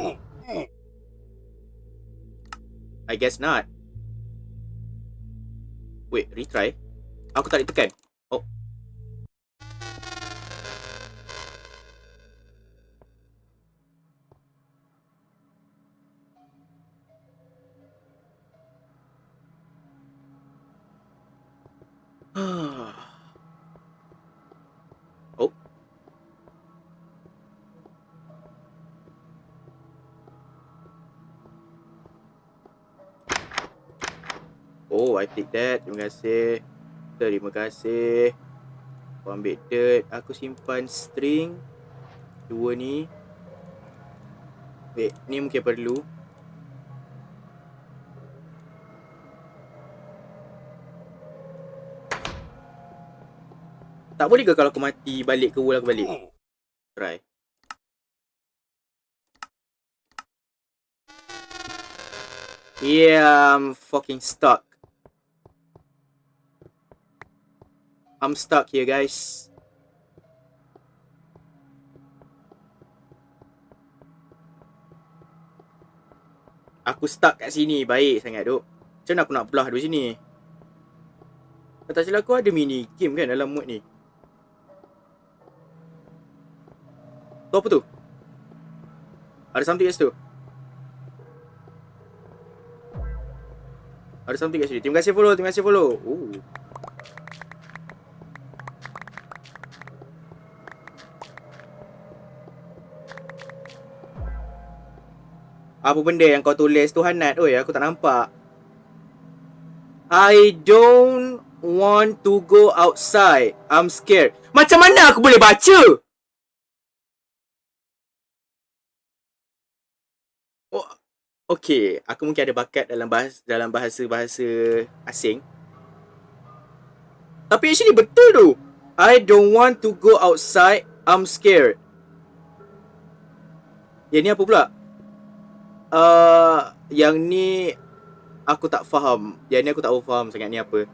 Speaker 2: I guess not. Wait, retry. Aku tak boleh tekan. Oh. Oh. Oh, I take that. Terima kasih. Terima kasih. Aku ambil dirt. Aku simpan string. Dua ni. Wait, ni mungkin perlu. Tak boleh ke kalau aku mati balik ke wall aku balik? Try. Yeah, I'm fucking stuck. I'm stuck here, guys. Aku stuck kat sini. Baik sangat, duk. Macam mana aku nak belah dari sini? Kalau tak silap aku ada mini game kan dalam mode ni. Tu apa tu? Ada something kat situ. Ada something kat sini. Terima kasih follow, terima kasih follow. Oh. Apa benda yang kau tulis tu Hanat? Oi, aku tak nampak. I don't want to go outside. I'm scared. Macam mana aku boleh baca? Oh, okay. Aku mungkin ada bakat dalam bahasa asing. Tapi actually betul tu. I don't want to go outside. I'm scared. Yang ni apa pula? Yang ni aku tak faham. Yang ni aku tak faham sangat ni apa.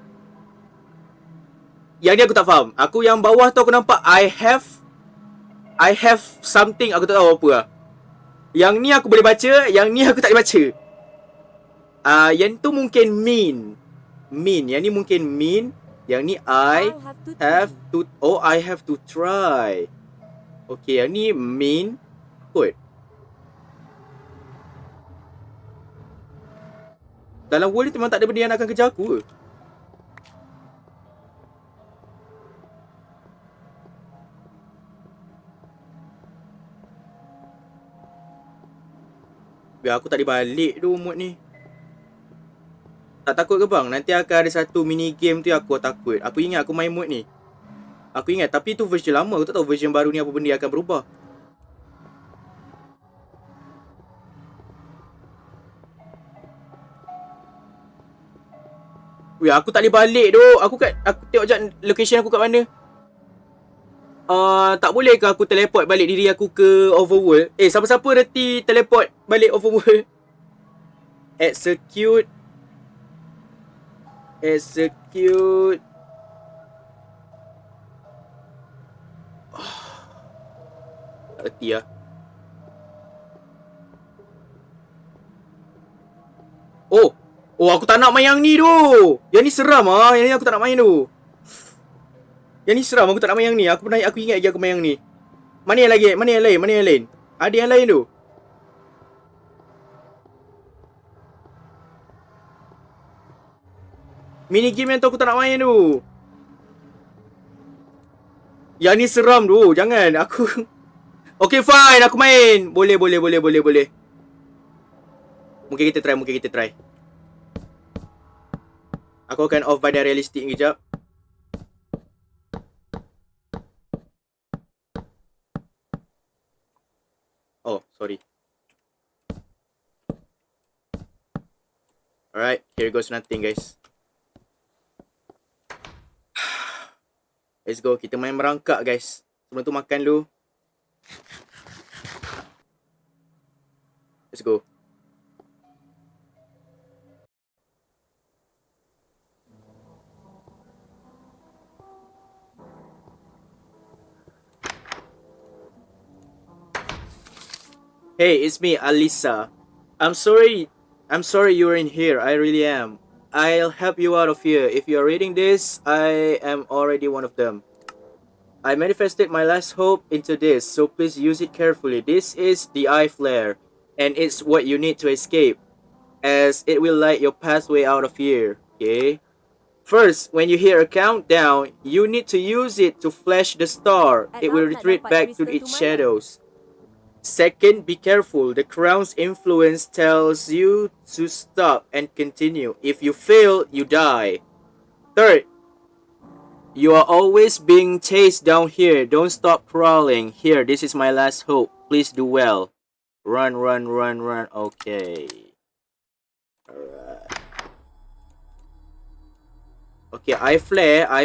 Speaker 2: Yang ni aku tak faham. Aku yang bawah tu aku nampak I have something. Aku tak tahu apa lah. Yang ni aku boleh baca. Yang ni aku tak boleh baca. Yang tu mungkin mean. Yang ni mungkin mean. Yang ni I have to. Oh, I have to try. Okay, yang ni mean. Kot. Dalam world ni memang tak ada benda yang nak akan kejar aku ke? Biar aku tak dibalik tu mod ni. Tak takut ke bang? Nanti akan ada satu mini game tu aku takut. Aku ingat aku main mod ni. Aku ingat tapi tu version lama. Aku tak tahu version baru ni apa benda yang akan berubah. Weh, aku tak boleh balik tu. Aku tengok jap location aku kat mana. Tak boleh ke aku teleport balik diri aku ke overworld? Siapa-siapa reti teleport balik overworld? Execute. Tak reti lah. Oh! Oh, aku tak nak main yang ni tu. Yang ni seram ah. Yang ni aku tak nak main tu. Yang ni seram, aku tak nak main yang ni. Aku ingat lagi aku main yang ni. Mana yang lagi? Mana yang lain? Mana yang lain? Ada yang lain tu. Mini game yang tu aku tak nak main tu. Yang ni seram tu. Jangan. Aku okay fine, aku main. Boleh. Mungkin kita try. Aku akan off badan realistik kejap. Oh, sorry. Alright, here goes nothing guys. Let's go, kita main merangkak guys. Sebelum tu makan dulu. Let's go. Hey, it's me, Alisa. I'm sorry you're in here. I really am. I'll help you out of here. If you're reading this, I am already one of them. I manifested my last hope into this, so please use it carefully. This is the eye flare, and it's what you need to escape, as it will light your pathway out of here. Okay? First, when you hear a countdown, you need to use it to flash the star. It will retreat back to its shadows. Second, be careful. The crown's influence tells you to stop and continue. If you fail, you die. Third, you are always being chased down here. Don't stop crawling. Here, this is my last hope. Please do well. Run. Okay. Alright. Okay, eye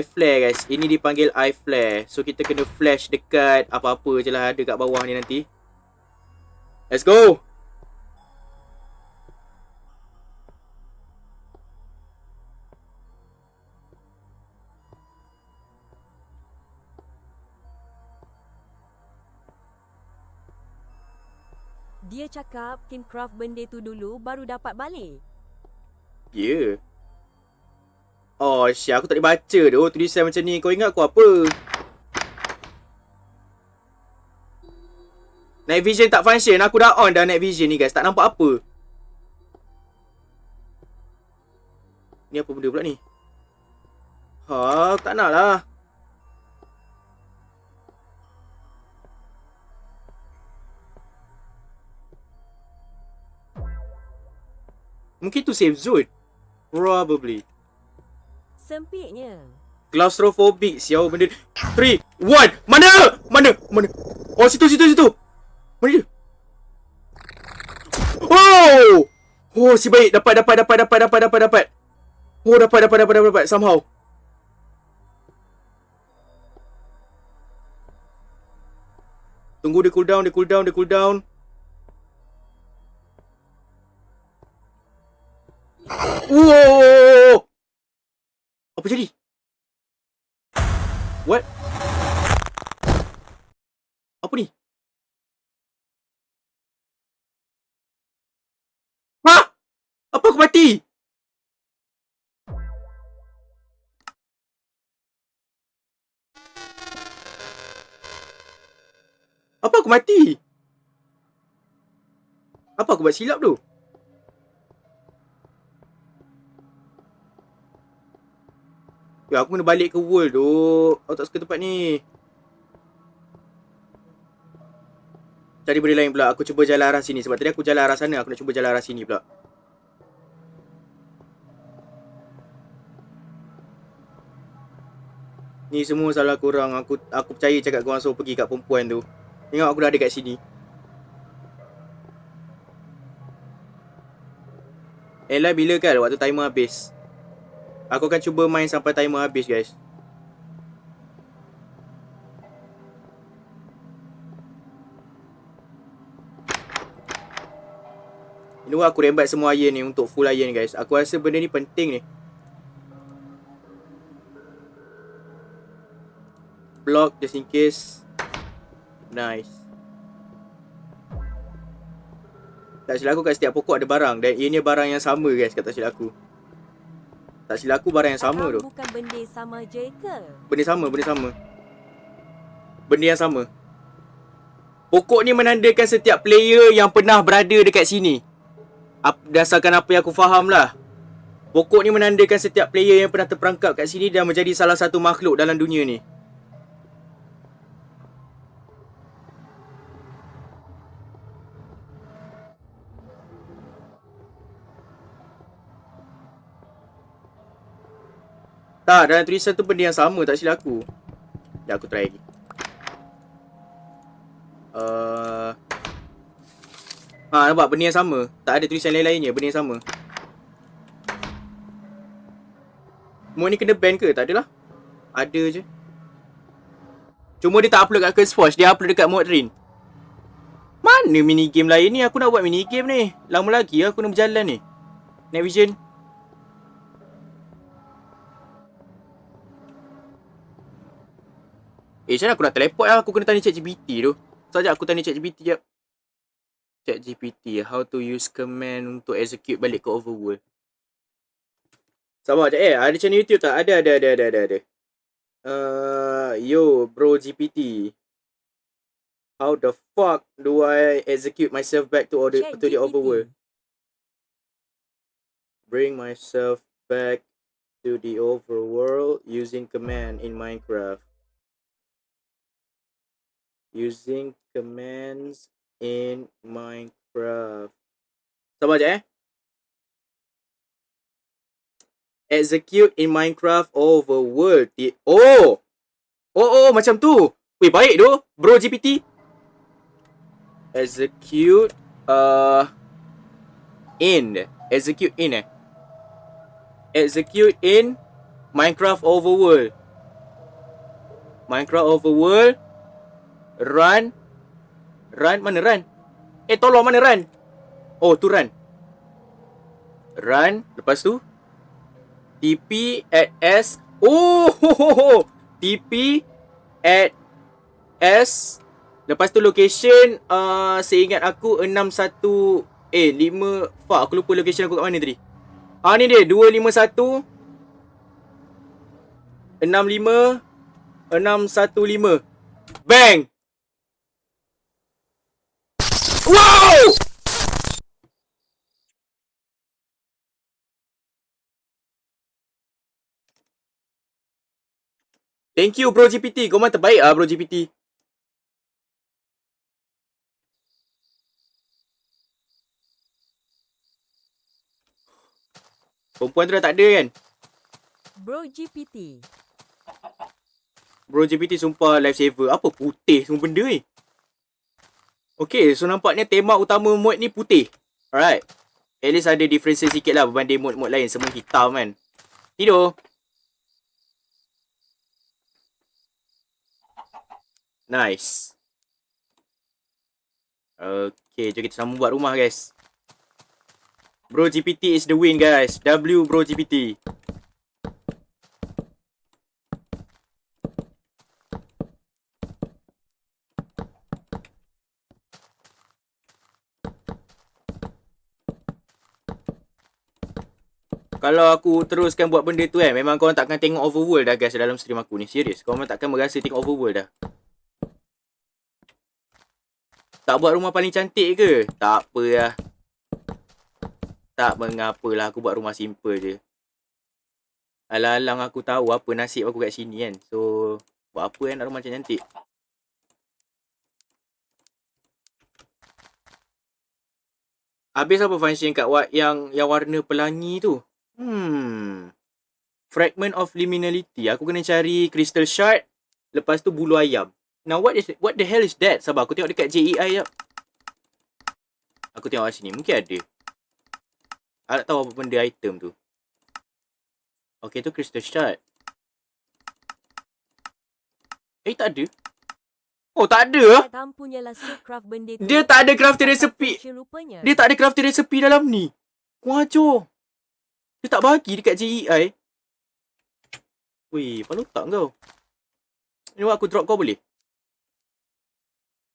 Speaker 2: flare guys. Ini dipanggil eye flare. So, kita kena flash dekat apa-apa je lah ada kat bawah ni nanti. Let's go!
Speaker 3: Dia cakap King craft benda tu dulu baru dapat balik.
Speaker 2: Ya. Yeah. Oh, Syah, aku tak boleh baca tu tulisan macam ni. Kau ingat aku apa? Night vision tak function. Aku dah on dah night vision ni guys. Tak nampak apa. Ni apa benda pula ni? Ha, tak nak lah. Mungkin tu safe zone. Probably.
Speaker 3: Sempitnya.
Speaker 2: Claustrophobic siau benda. 3, 1. Mana? Oh, situ. Mana dia? Oh! Oh, si baik. Dapat. Oh, dapat somehow. Tunggu dia cool down. Whoa! Apa jadi? What? Apa ni? Ha? Apa aku mati? Apa aku mati? Apa aku buat silap tu? Ya, aku kena balik ke world tu. Aku tak suka tempat ni. Cari benda lain pula. Aku cuba jalan arah sini. Sebab tadi aku jalan arah sana. Aku nak cuba jalan arah sini pula. Ni semua salah korang. Aku percaya cakap korang suruh pergi kat perempuan tu. Tengok aku dah ada kat sini. Ella bila kan waktu timer habis? Aku akan cuba main sampai timer habis guys. Ini aku rembat semua iron ni untuk full iron guys. Aku rasa benda ni penting ni. Block just in case. Nice. Tak silap aku kat setiap pokok ada barang. Dan ianya barang yang sama guys, kat tak silap aku. Tak silap aku barang yang sama
Speaker 3: Atau
Speaker 2: tu.
Speaker 3: bukan benda sama je ke?
Speaker 2: Benda sama. Benda yang sama. Pokok ni menandakan setiap player yang pernah berada dekat sini. Berdasarkan apa yang aku faham lah. Pokok ni menandakan setiap player yang pernah terperangkap kat sini dan menjadi salah satu makhluk dalam dunia ni. Tak, dalam tulisan tu benda yang sama, tak silap aku. Sekejap aku try lagi. Nampak benda yang sama. Tak ada tulisan lain-lainnya, benda yang sama. Mod ni kena ban ke? Tak adalah. Ada je. Cuma dia tak upload kat CurseForge, dia upload dekat Modrin. Mana minigame lain ni? Aku nak buat minigame ni. Lama lagi aku nak berjalan ni. Night Vision. Macam mana aku nak teleport lah? Aku kena tanya ChatGPT tu. Sekejap aku tanya ChatGPT jap. ChatGPT, how to use command untuk execute balik ke Overworld. Sabar sekejap ada channel YouTube tak? Ada. Yo bro GPT. How the fuck do I execute myself back to the Overworld? Bring myself back to the Overworld using command in Minecraft. Using commands in Minecraft. Sabar je Execute in Minecraft Overworld. Oh, macam tu. Weh, baik tu, bro GPT. Execute Execute in Minecraft Overworld. Minecraft Overworld. Run. Mana run? Tolong, mana run? Oh, tu run. Run. Lepas tu TP at S. TP at S. Lepas tu location seingat aku 61 5. Fuck, aku lupa location aku kat mana tadi. Ni dia 251 65 615. Bang. Wow! Thank you bro GPT. Kau memang terbaik bro GPT. Perempuan tu dah tak ada kan?
Speaker 3: Bro GPT.
Speaker 2: Bro GPT sumpah lifesaver. Apa putih semua benda ni? Okay, so nampaknya tema utama mod ni putih. Alright. At least ada difference sikit lah berbanding mod-mod lain. Semua hitam kan. Tidur. Nice. Okay, jom kita sama buat rumah guys. Bro GPT is the win guys. W Bro GPT. Kalau aku teruskan buat benda tu kan, memang korang takkan tengok Overworld dah guys dalam stream aku ni. Serius, korang takkan berasa tengok Overworld dah. Tak buat rumah paling cantik ke? Tak apa lah. Tak mengapalah, aku buat rumah simple je. Alang-alang aku tahu apa nasib aku kat sini kan. So, buat apa kan nak rumah macam cantik. Habis apa function kat yang warna pelangi tu? Fragment of liminality. Aku kena cari crystal shard. Lepas tu bulu ayam. Now what the hell is that? Sabar, aku tengok dekat JEI jap. Aku tengok kat sini. Mungkin ada. Aku tak tahu apa benda item tu. Okay, tu crystal shard. Tak ada. Oh, tak ada. Dia tak ada crafting recipe. Dia tak ada crafting recipe dalam ni. Wajar. Dia tak bagi dekat JEI. Weh, palu tak kau? Ni aku drop kau boleh?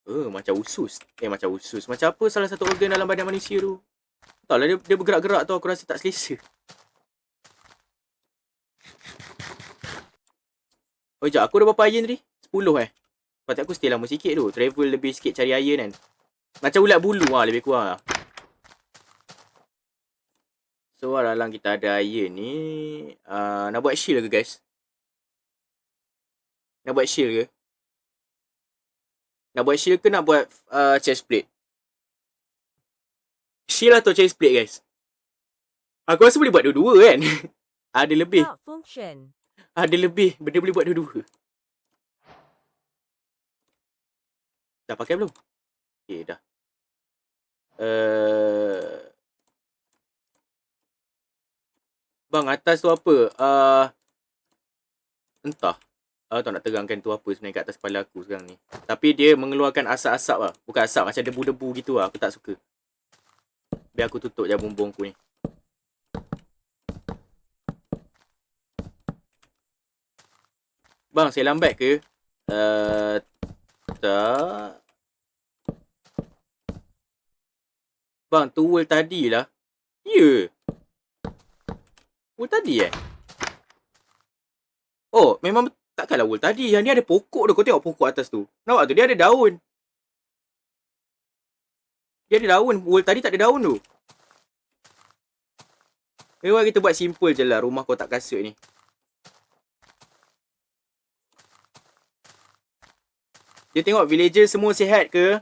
Speaker 2: Macam usus. Macam usus. Macam apa salah satu organ dalam badan manusia tu? Tak lah, dia bergerak-gerak tu aku rasa tak selesa. Oh, sekejap. Aku dah berapa iron tadi? 10 Patut aku stay lama sikit tu. Travel lebih sikit cari iron kan. Macam ulat bulu lah lebih kurang lah. So, dalam kita ada iron ni. Nak buat shield ke guys? Nak buat shield ke? Nak buat shield ke nak buat chest plate? Shield atau chest plate guys? Aku rasa boleh buat dua-dua kan? Ada lebih.
Speaker 3: Tak function.
Speaker 2: Ada lebih. Benda boleh buat dua-dua. Dah pakai belum? Okay, dah. Bang, atas tu apa? Entah. Tak nak terangkan tu apa sebenarnya kat atas kepala aku sekarang ni. Tapi dia mengeluarkan asap-asap lah. Bukan asap, macam debu-debu gitu lah. Aku tak suka. Biar aku tutup je bumbung aku ni. Bang, saya lambat ke? Tak. Bang, tu wool tadi lah. Ya. Wool tadi Oh, memang takkanlah wool tadi. Yang ni ada pokok tu. Kau tengok pokok atas tu. Nampak tu? Dia ada daun. Dia ada daun. Wool tadi tak ada daun tu. Memang kita buat simple je lah. Rumah kotak kasut ni. Dia tengok villager semua sihat ke?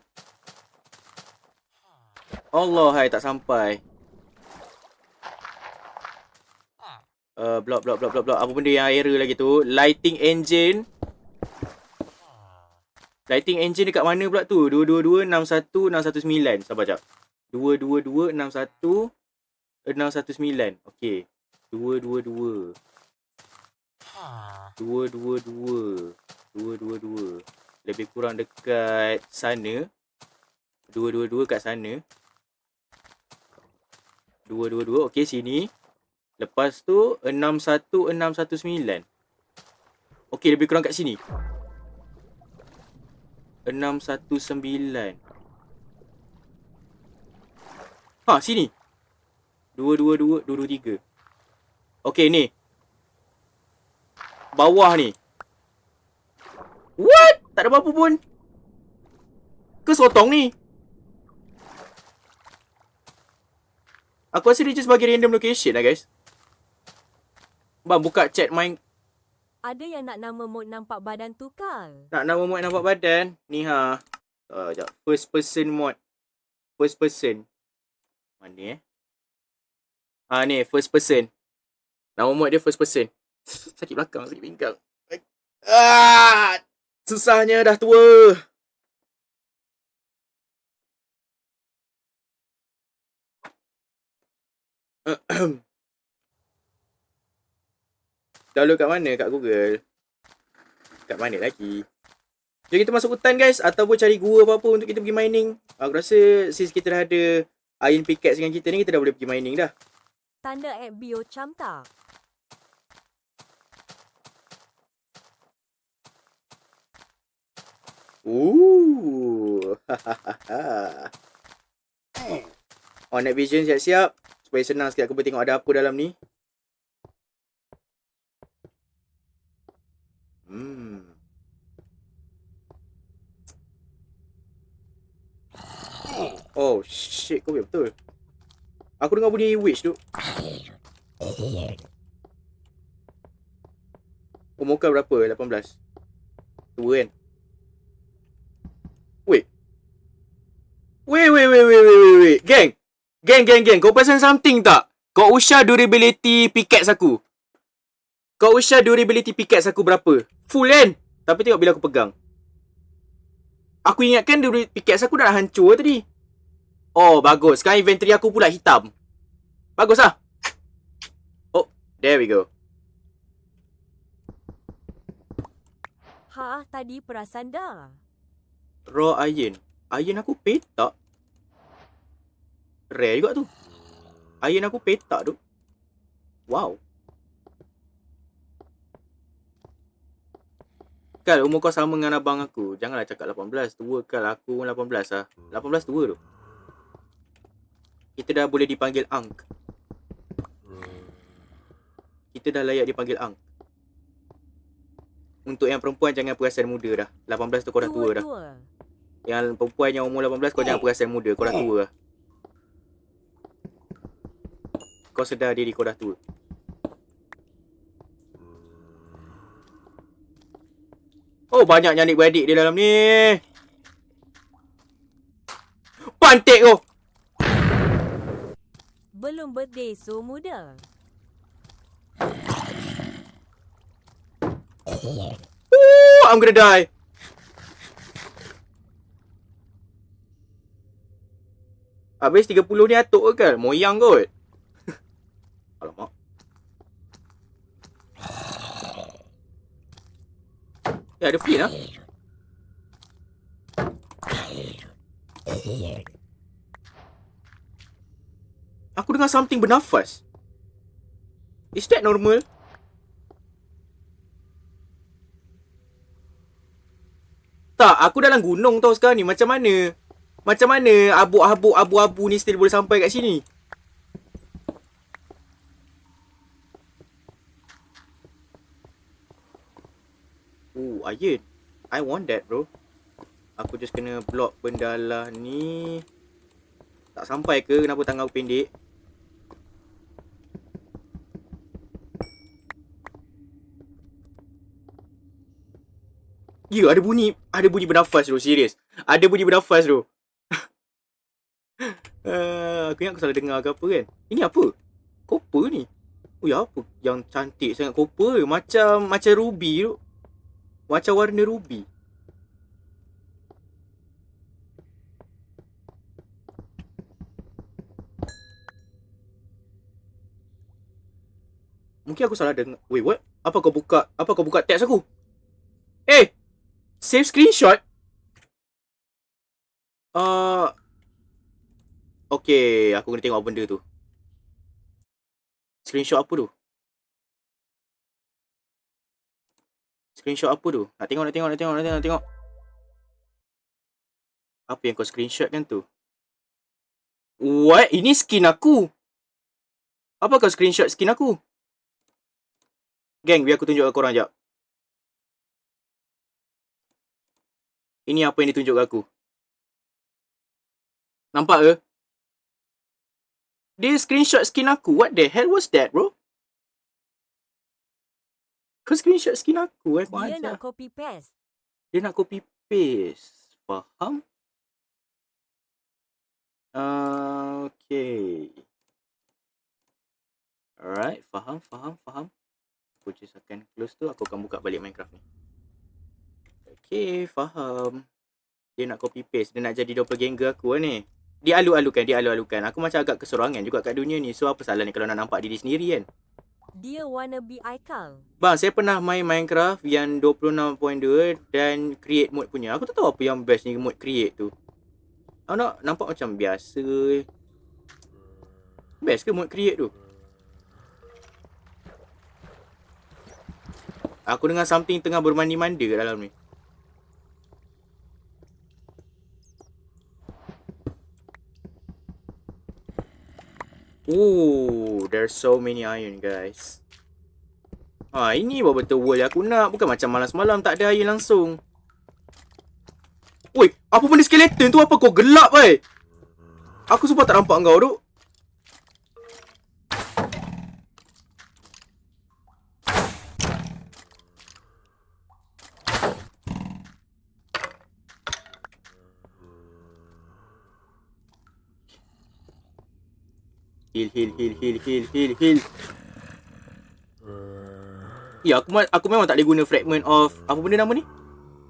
Speaker 2: Allah, hai tak sampai. Blok. Apa benda yang error lagi tu? Lighting engine. Lighting engine dekat mana pula tu? 222-61-619. Sabar jap. 222-61-619. Okay. 222. 222. Lebih kurang dekat sana. 222 kat sana. 222. Okey, sini. Lepas tu 61619. Okey, lebih kurang kat sini. 619. Sini. 222, 223. Okey, ni. Bawah ni. What? Tak ada apa-apa pun. Kesotong ni. Aku rasa dia just bagi random location lah guys. Bang, buka chat main.
Speaker 3: Ada yang nak nama mod nampak badan tu Kal?
Speaker 2: Nak nama mod nampak badan? Ni ha. Sekejap. First person mod. First person. Mana ni first person. Nama mod dia first person. Sakit belakang, sakit pinggang. Susahnya dah tua. Download kat mana? Kat Google. Kat mana lagi? Jadi kita masuk hutan guys. Ataupun cari gua apa-apa untuk kita pergi mining. Aku rasa since kita dah ada iron pickaxe dengan kita ni, kita dah boleh pergi mining dah.
Speaker 3: Tanda app bio cam tak? Night vision siap-siap. Supaya senang sikit aku boleh tengok ada apa dalam ni. Oh shit, kau betul. Aku dengar bunyi witch tu. Muka berapa? 18. Tua kan? Wait. Gang. Kau perasan something tak? Kau usah durability pickaxe aku. Berapa? Full kan? Tapi tengok bila aku pegang. Aku ingatkan pickaxe aku dah hancur tadi. Oh, bagus. Sekarang inventory aku pula hitam. Bagus lah. Oh, there we go. Tadi perasan dah.
Speaker 2: Raw iron. Iron aku petak. Rare juga tu. Iron aku petak tu. Wow.
Speaker 3: Kal, umur kau sama dengan abang aku. Janganlah cakap 18. Tua Kal, aku 18 lah. 18 tua tu. Kita dah boleh dipanggil Angk. Kita dah layak dipanggil Angk. Untuk yang perempuan jangan perasan muda dah. 18 tu kau dah tua dah. Yang perempuan yang umur 18 kau jangan perasan muda. Kau dah tua dah. Kau sedar diri kau dah tua. Oh, banyak adik beradik dia dalam ni. Pantik kau.
Speaker 5: Belum birthday so muda.
Speaker 3: I'm gonna die. Habis 30 ni atuk ke kan? Moyang kot. Alamak. Ya, ada flint lah. Aku dengar something bernafas. Is that normal? Tak, aku dalam gunung tau sekarang ni. Macam mana? Macam mana abuk-abuk abu-abu ni still boleh sampai kat sini? Oh, iron. I want that, bro. Aku just kena block benda lah ni. Tak sampai ke? Kenapa tangan aku pendek? Ya, ada bunyi bernafas tu, serius. Ada bunyi bernafas tu. Aku ingat aku salah dengar ke apa kan. Ini apa? Copper ni. Oh ya, apa yang cantik sangat copper. Macam ruby tu. Macam warna ruby. Mungkin aku salah dengar. Wait, what? Apa kau buka teks aku? Eh! Save screenshot? Okay, aku kena tengok benda tu. Screenshot apa tu? Screenshot apa tu? Nak tengok. Apa yang kau screenshot kan tu? What? Ini skin aku. Apa kau screenshot skin aku? Gang, biar aku tunjuk ke korang sekejap. Ini apa yang ditunjuk ke aku. Nampak ke? Dia screenshot skin aku. What the hell was that, bro? Kau screenshot skin aku kau
Speaker 5: Dia
Speaker 3: ajar.
Speaker 5: nak copy paste.
Speaker 3: Dia nak copy paste. Faham? Okay. Alright, faham. Aku just akan close tu. Aku akan buka balik Minecraft ni. Okay, faham. Dia nak copy paste. Dia nak jadi doppelganger aku lah ni. Dia alu-alukan. Aku macam agak keserangan juga kat dunia ni. So, apa salah ni kalau nak nampak diri sendiri kan?
Speaker 5: Dia wannabe Aikal.
Speaker 3: Bang, saya pernah main Minecraft yang 26.2 dan create mode punya. Aku tak tahu apa yang best ni mode create tu. Aku nak nampak macam biasa. Best ke mode create tu? Aku dengar something tengah bermandi-mandi kat dalam ni. Oh, there's so many iron, guys. Ini betul wool yang aku nak. Bukan macam malam-malam tak ada iron langsung. Oi, apa benda skeleton tu? Apa kau gelap, weh? Aku sumpah tak nampak kau tu. Heal. Ya, aku memang tak boleh guna fragment of apa benda nama ni?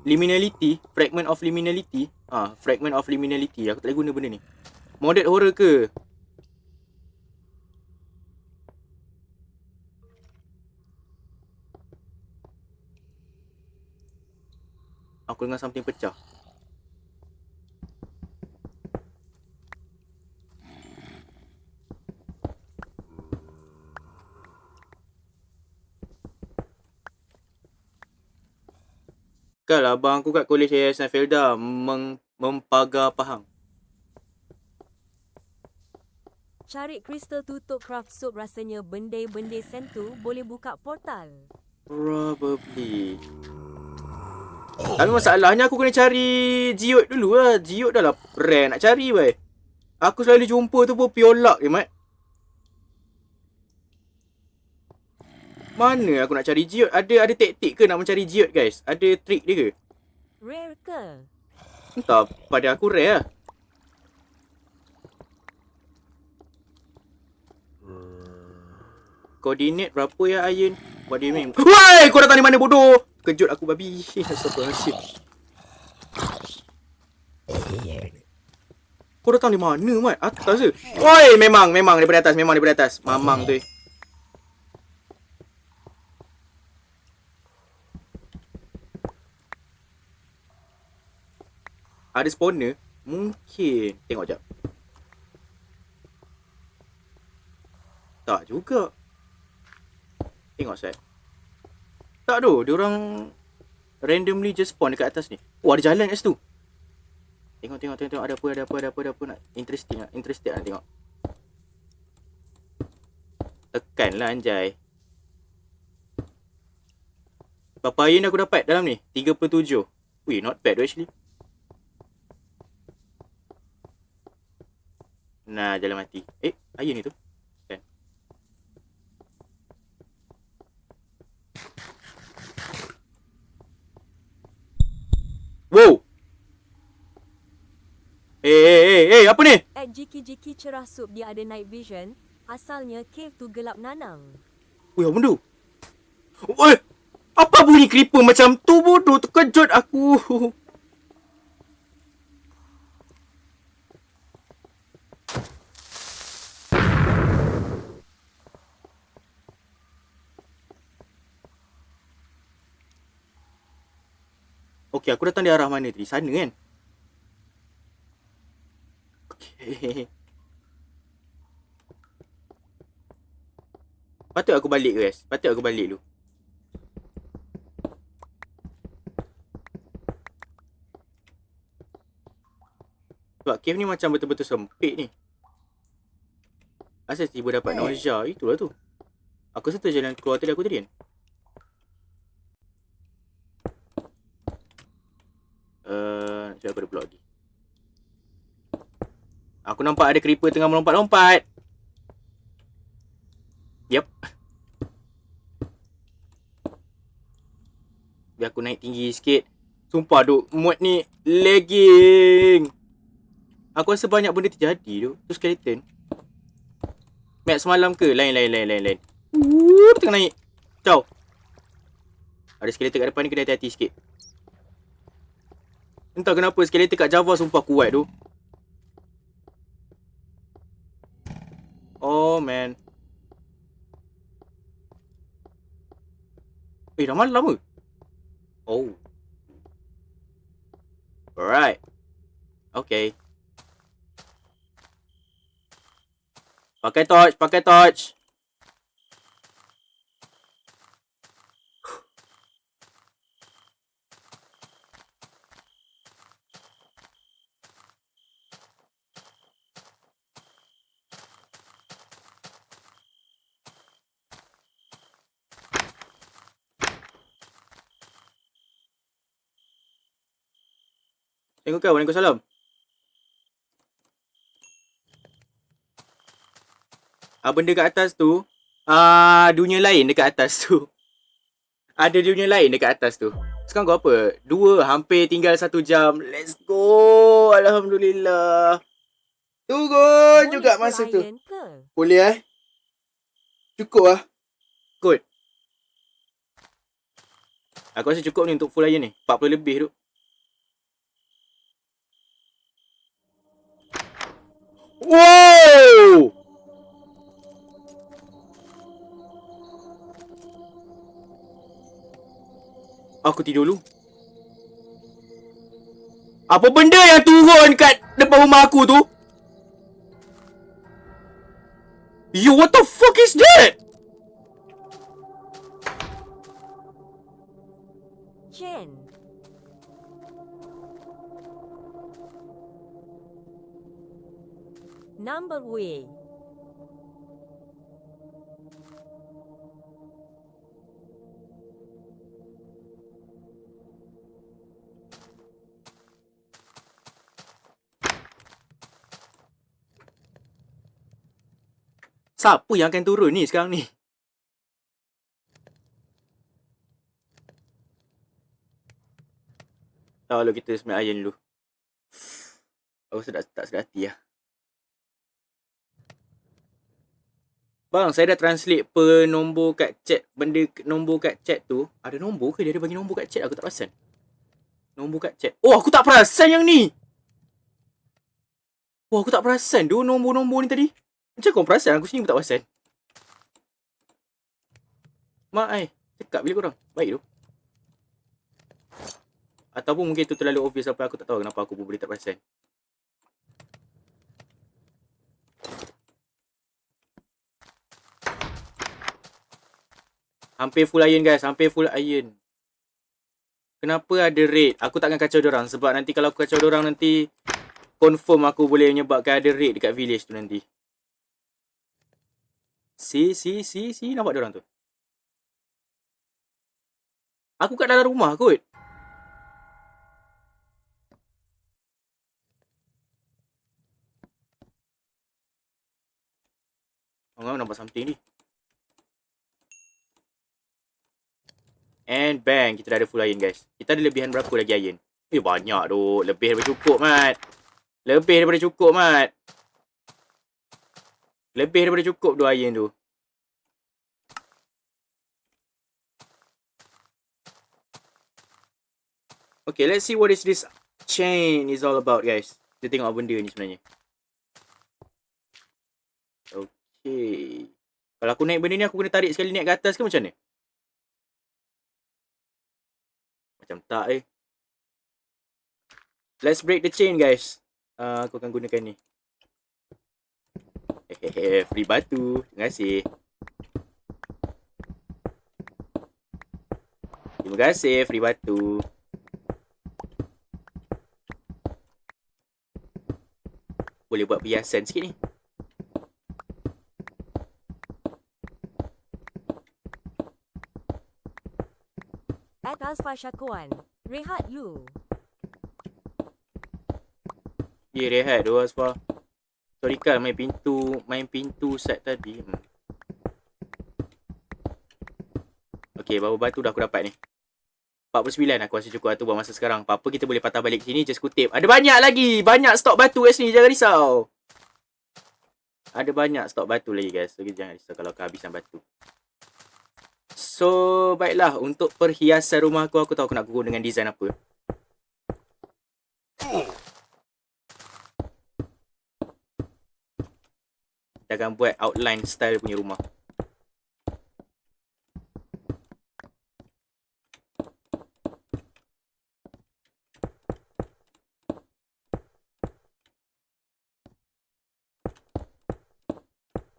Speaker 3: Liminality, fragment of liminality. Fragment of liminality. Aku tak boleh guna benda ni. Modded horror ke? Aku dengar something pecah. Kal abang aku kat Kolej Yayasan Felda mempagar Pahang.
Speaker 5: Cari kristal tutup craft soap rasanya bendai-bendai sentuh boleh buka portal.
Speaker 3: Probably. Tapi masalahnya aku kena cari geode dulu lah. Geode dah lah rare nak cari weh. Aku selalu jumpa tu pun pure luck je, Mat. Mana aku nak cari geode? Ada taktik ke nak mencari geode, guys? Ada trik dia ke?
Speaker 5: Rare ke?
Speaker 3: Entah, pada aku rare lah. Koordinat berapa ya, Ayun? What do you mean? Woi, kau datang di mana, bodoh? Kejut aku, babi. Astagfirullahaladzim. Kau datang di mana, Mat? Atas ke? Woi, memang daripada atas. Memang daripada atas. Mamang tu. Ada spawner? Mungkin. Tengok jap. Tak juga. Tengok set. Tak tu. Diorang randomly just spawn dekat atas ni. Oh, ada jalan kat situ. Tengok. Ada apa nak. Interesting nak tengok. Tekan lah anjay. Berapa iron aku dapat dalam ni? 37. Wih, not bad actually. Nah, jalan mati. Iron ni tu. Kan. Wow. Apa ni?
Speaker 5: At Jiki Cerah Sup dia ada night vision. Asalnya cave tu gelap nanang.
Speaker 3: Wih, apa benda? Oi! Apa bunyi creeper macam tu, bodoh? Terkejut aku. Okey, aku datang di arah mana tadi? Sana kan? Okey. Patut aku balik, guys. Patut aku balik dulu. Sebab cave ni macam betul-betul sempit ni. Asal tiba dapat nausea? Itulah tu. Aku rasa tu jalan keluar tadi aku tadi kan? Nak cakap aku ada pula lagi. Aku nampak ada creeper tengah melompat-lompat. Yup. Biar aku naik tinggi sikit. Sumpah duk, mod ni lagging. Aku rasa banyak benda terjadi tu. Tu skeleton. Map semalam ke? Lain. Tengah naik. Ciao. Ada skeleton kat depan ni, kena hati-hati sikit. Entah kenapa skeleton kat Java sumpah kuat tu. Oh man. Dah malam ke? Oh. Alright. Okay. Pakai torch. Tengok kau, Waalaikumsalam. Benda kat atas tu, dunia lain dekat atas tu. Ada dunia lain dekat atas tu. Sekarang kau apa? 2, hampir tinggal 1 jam. Let's go. Alhamdulillah. Turun juga masa tu. Boleh Cukup lah. Good. Aku rasa cukup ni untuk full iron ni. 40 lebih tu. Wow! Aku tidur dulu. Apa benda yang turun kat depan rumah aku tu? Yo, what the fuck is that?
Speaker 5: Chen, Number way.
Speaker 3: Siapa yang akan turun ni sekarang ni? Kalau kita smelt iron dulu. Aku tak sedar hati lah. Bang, saya dah translate nombor kat chat. Benda nombor kat chat tu. Ada nombor ke? Dia ada bagi nombor kat chat. Aku tak perasan. Nombor kat chat. Oh, aku tak perasan yang ni. Oh, aku tak perasan tu nombor-nombor ni tadi. Macam kau perasan? Aku sini pun tak perasan. Mak cakap bila korang. Baik tu. Ataupun mungkin tu terlalu obvious apa aku tak tahu kenapa aku pun boleh tak perasan. Hampir full iron guys, hampir full iron. Kenapa ada raid? Aku takkan kacau diorang sebab nanti kalau aku kacau diorang nanti confirm aku boleh menyebabkan ada raid dekat village tu nanti. Si nampak diorang tu. Aku kat dalam rumah kot. Orang nampak something ni. And bang, kita dah ada full iron guys. Kita ada lebihan berapa lagi iron? Banyak tu. Lebih daripada cukup, Mat. Lebih daripada cukup, Mat. Lebih daripada cukup tu iron tu. Okay, let's see what is this chain is all about, guys. Kita tengok apa benda ni sebenarnya. Okay. Kalau aku naik benda ni, aku kena tarik sekali naik ke atas ke macam mana? Macam tak Let's break the chain, guys. Aku akan gunakan ni. Hehehe, free batu. Terima kasih. Terima kasih, free batu. Boleh buat perhiasan sikit ni.
Speaker 5: At Asfa Syakuan. Rehat lu.
Speaker 3: Ya, rehat tu Asfa. Sorry Kal, main pintu set tadi. Okay, berapa batu dah aku dapat ni? 49 aku rasa cukup tu buat masa sekarang. Apa-apa kita boleh patah balik sini, just kutip. Ada banyak lagi. Banyak stok batu kat sini, jangan risau. Ada banyak stok batu lagi guys. So jangan risau kalau kehabisan batu. So, baiklah. Untuk perhiasan rumah aku tahu aku nak guna dengan design apa. Kita akan buat outline style punya rumah.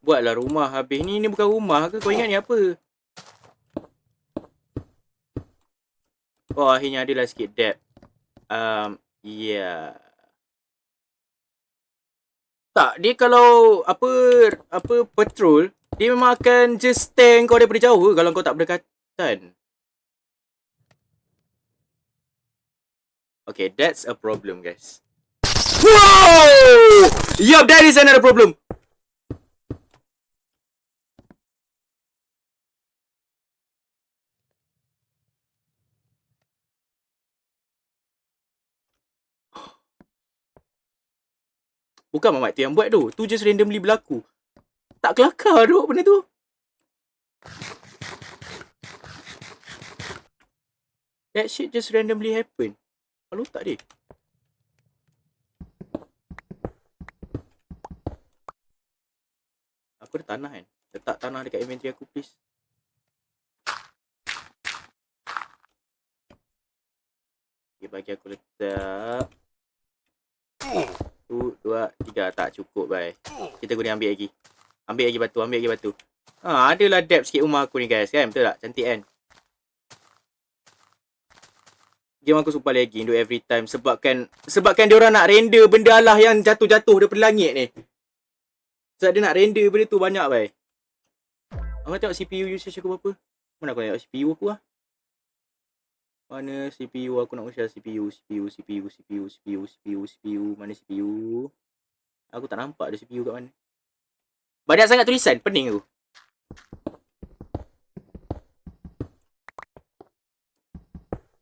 Speaker 3: Buatlah rumah habis. Ni bukan rumah ke? Kau ingat ni apa? Oh, akhirnya adalah sikit depth. Yeah. Tak, dia kalau apa patrol, dia memang akan just stand kau daripada jauh kalau kau tak berdekatan. Okay, that's a problem, guys. Whoa! Yup, that is another problem. Bukan Mamat tu yang buat tu. Tu just randomly berlaku. Tak kelakar tu benda tu. That shit just randomly happen. Kalau tak dia. Aku ada tanah kan. Letak tanah dekat inventory aku please. Okay, bagi aku letak 1, 2, 3. Tak cukup bye. Kita guna ambil lagi. Ambil lagi batu. Adalah depth sikit rumah aku ni guys kan. Betul tak? Cantik kan? Game aku sumpah lagi do every time sebabkan diorang nak render benda Allah yang jatuh-jatuh daripada langit ni. Sebab dia nak render benda tu banyak bai. Aku tengok CPU usage aku berapa. Mana aku tengok CPU aku lah. Mana CPU aku nak share CPU. Mana CPU? Aku tak nampak ada CPU kat mana. Banyak sangat tulisan, pening aku.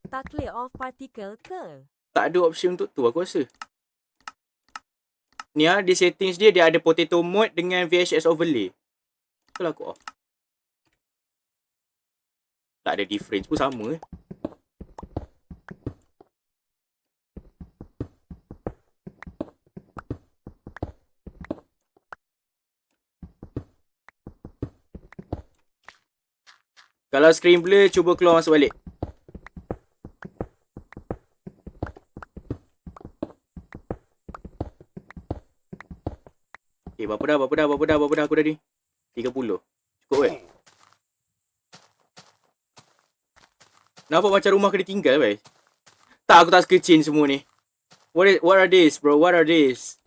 Speaker 5: Tak clear off partikel ke?
Speaker 3: Tak ada option untuk tu aku rasa. Ni lah, di settings dia ada potato mode dengan VHS overlay. Kalau aku off. Tak ada difference pun sama. Kalau screen blur, cuba keluar masuk balik. Okay, berapa dah aku dah ni? 30. Cukup kan? Nampak macam rumah kena tinggal, guys. Tak, aku tak suka change semua ni. What are this, bro? What are this?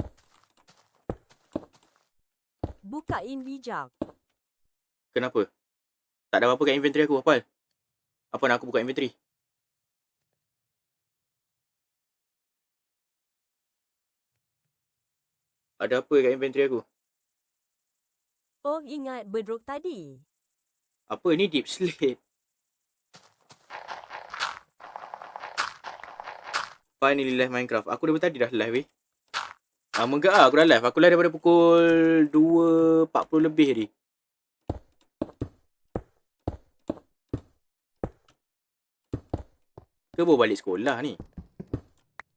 Speaker 5: Buka Nvidia.
Speaker 3: Kenapa? Tak ada apa-apa kat inventory aku, Apal. Apa nak aku buka inventory? Ada apa kat inventory aku?
Speaker 5: Oh, ingat bedrock tadi.
Speaker 3: Apa ni deep slate? Finally live Minecraft. Aku daripada tadi dah live Lama ke lah aku dah live. Aku live daripada pukul 2.40 lebih tadi. Ke baru balik sekolah ni?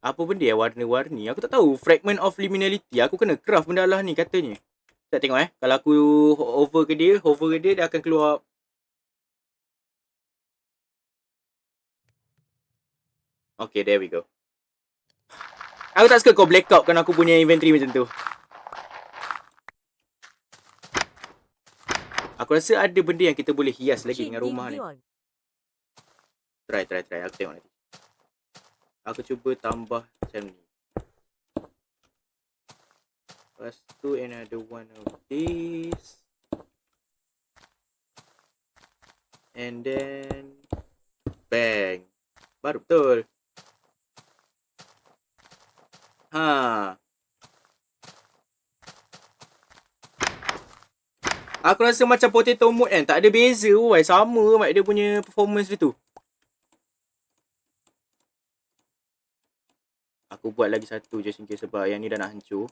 Speaker 3: Apa benda yang warna-warni? Aku tak tahu. Fragment of liminality. Aku kena craft benda lah ni katanya. Tak tengok Kalau aku hover ke dia, dia akan keluar. Okay, there we go. Aku tak suka kau blackout kan aku punya inventory macam tu. Aku rasa ada benda yang kita boleh hias lagi dengan rumah ni. Try. Aku tengok nanti. Aku cuba tambah macam ni. Lepas tu another one of this. And then bang. Baru betul. Aku rasa macam potato mode kan. Tak ada beza why. Sama mak dia punya performance dia tu. Aku buat lagi satu just in case sebab yang ni dah nak hancur.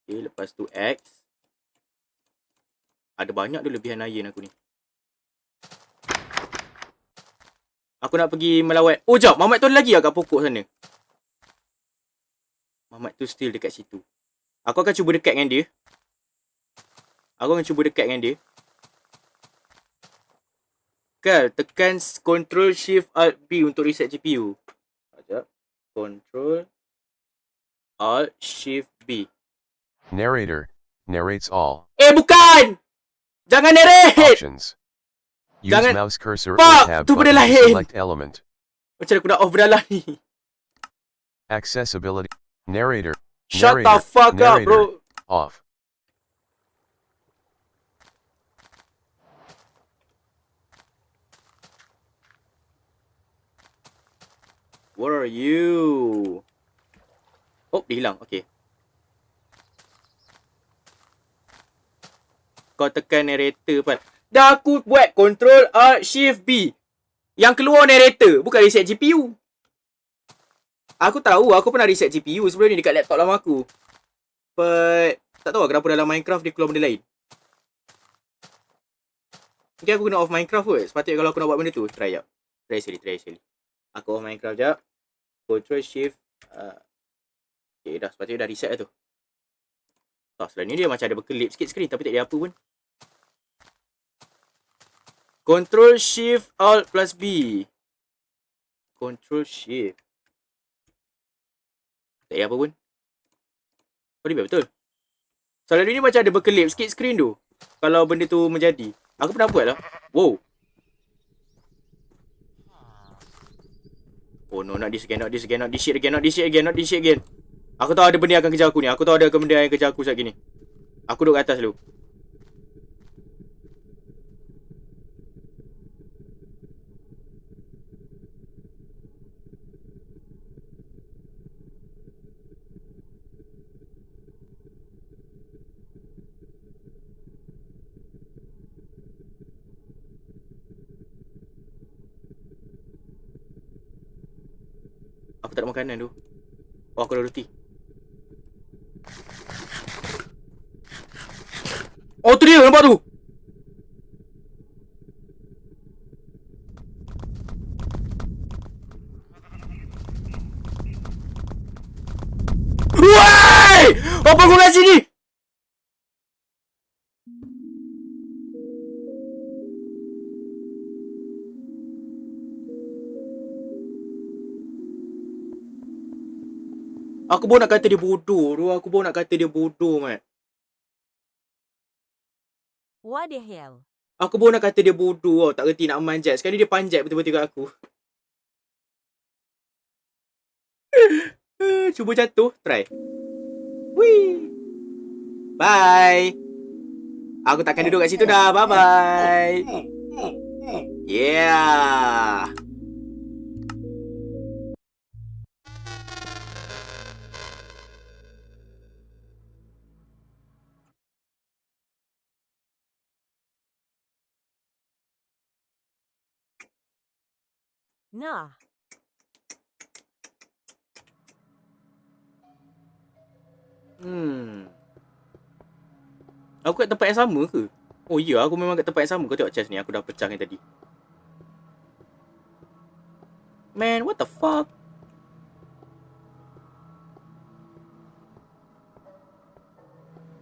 Speaker 3: Okay, lepas tu X. Ada banyak tu lebihan iron aku ni. Aku nak pergi melawat. Oh jap, Mamat tu ada lagi lah kat pokok sana. Mamat tu still dekat situ. Aku akan cuba dekat dengan dia. Kal, tekan Ctrl Shift Alt B untuk reset GPU. Sekejap. Ctrl Alt Shift B.
Speaker 6: Narrator narrates all
Speaker 3: Bukan! Jangan narrate!
Speaker 6: options. Use
Speaker 3: Jangan.
Speaker 6: mouse cursor or
Speaker 3: Fuck!
Speaker 6: tab
Speaker 3: Tu benda
Speaker 6: button to
Speaker 3: lain.
Speaker 6: select element.
Speaker 3: Macam aku nak off benda lah ni.
Speaker 6: Accessibility. Narrator.
Speaker 3: Shut the
Speaker 6: narrator,
Speaker 3: fuck up,
Speaker 6: narrator,
Speaker 3: bro.
Speaker 6: Off.
Speaker 3: Where are you? Oh, dia hilang. Okay. Kau tekan narrator, Pat. Dah aku buat Ctrl Alt Shift B. Yang keluar narrator, bukan reset GPU. Aku tahu, aku pernah reset GPU sebelum ni dekat laptop lama aku. But tak tahu kenapa dalam Minecraft dia keluar benda lain. Mungkin aku kena off Minecraft kot. Sepatutnya kalau aku nak buat benda tu, try jap. Try sekali. Aku off Minecraft jap. Ctrl Shift. Okay dah, sepatutnya dah reset dah tu. Selain ni dia macam ada berkelip sikit skrin tapi tak ada apa pun. Ctrl Shift Alt plus B. Ctrl Shift. Tak ada apa pun. Oh dia betul. Selalu ni macam ada berkelip sikit skrin tu. Kalau benda tu menjadi. Aku pernah buat lah. Wow. Oh no, not this again. Aku tahu ada benda yang akan kejar aku ni. Aku tahu ada benda yang kejar aku saat gini. Aku duduk kat atas dulu. Aku tak ada makanan tu. Oh, aku ada roti. Oh, tu dia, nampak tu. Woi! Apa kau kat sini? Aku baru nak kata dia bodoh tu. Aku baru nak kata dia bodoh, Mat.
Speaker 5: What the hell?
Speaker 3: Aku baru nak kata dia bodoh tau. Tak reti nak manjat. Sekali dia panjat betul-betul kat aku. Cuba jatuh. Try. Wih. Bye. Aku takkan duduk kat situ dah. Bye-bye. Yeah.
Speaker 5: Nah,
Speaker 3: Aku kat tempat yang sama ke? Oh ya, aku memang kat tempat yang sama. Kau tengok chest ni. Aku dah pecahkan tadi. Man, what the fuck?